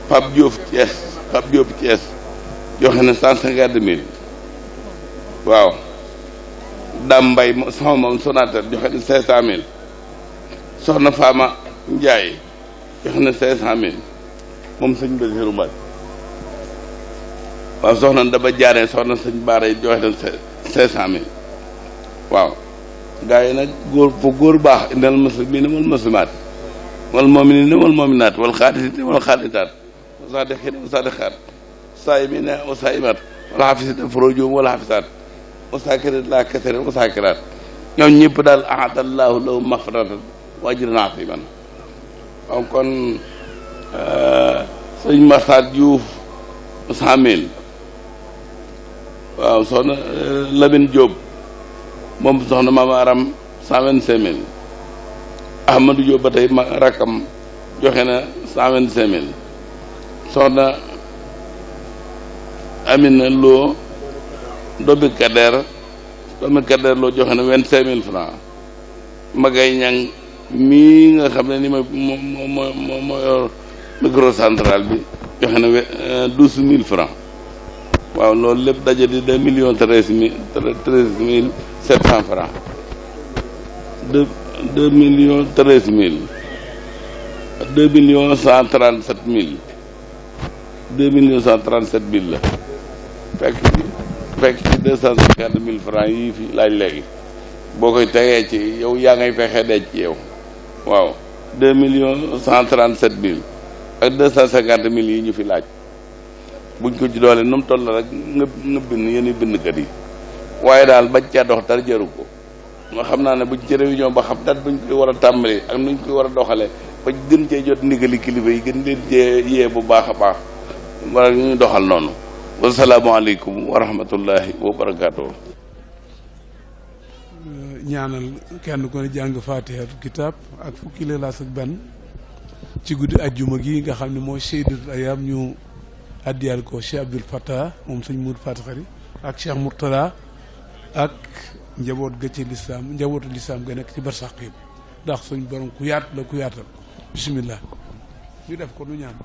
Pape Diop Thiès joxe na 150 000 waaw Dame Mbaye sama moom Sonatel joxe na 500 000 Soxna Fama Ndiaye joxe na 500 000 moom sëñ Bassirou Mbacké waaw soxna Daba Jaaree soxna sëñ Baara yi joxe na 500 000 waaw gaa yi nag góor baax indal muslimiina wal muslimaat wal mu'miniina wal mu'minaat wal qaanitiina wal qaanitaat wa saadiqiina wa saadiqaat saa'imiina wa saa'imaat wal haafiziina furuujahum wal haafizaat wa zaakiriina Allaaha kasiiran wa zaakiraat ñoom ñëpp daal a'adda Allaahu lahum maghfiratan wa ajran aziiman waaw kon sëñ Makhtar Diouf 100 000 waaw soxna Lamine Diop moom soxna Mama Aram 125 000 Ahmadou Diop ba tey rakkam joxe na 125 000 soxna Amina Lo doomi Kader Lo joxe na 25 000 francs Magay Ñang mii nga xam ne ni moo yor microcentral bi joxe na 12 000 francs waaw loolu lépp daje di 2 millions 13 mille 700 francs 2 millions 13 mille 2 millions 137 mille 2 millions 137 mille la fekk ci 250 000 francs yii fi laaj léegi boo koy tegee ci yow yaa ngay fexe denc ci yow waaw 2 millions 137 mille ak 250 mille yi ñu fi laaj buñ ko ci doole nu mu toll rek nga bind yéen bindkat yi waaye daal bañ caa dox dara jaru ko ma xam naa ne buñ ci réunion ba xam dat buñ koy war a tàmbali ak nuñ koy war a doxale ba gën cee jot ndigali kilifa yi gën leen cee yee bu baax a baax wala ñu doxal noonu wasalaamaaleykum wa rahmatullahi wa barakaatu. ñaanal kenn ko ne jàng faatihatu kitaab ak fukki Ixlaas ak benn ci guddi ajjuma gi nga xam ne mooy Seydatul Ayaam ñu addiyal ko Cheikh Abdoul Fattah moom sëñ Moudou Faty Khary ak Cheikh Mourtada ak njaboot ga ci lislaam njabootu lislaam ga nekk ci barsàq yëpp ndax suñ borom ku yaat la ku yaatal bismillah ñu def ko nu ñaan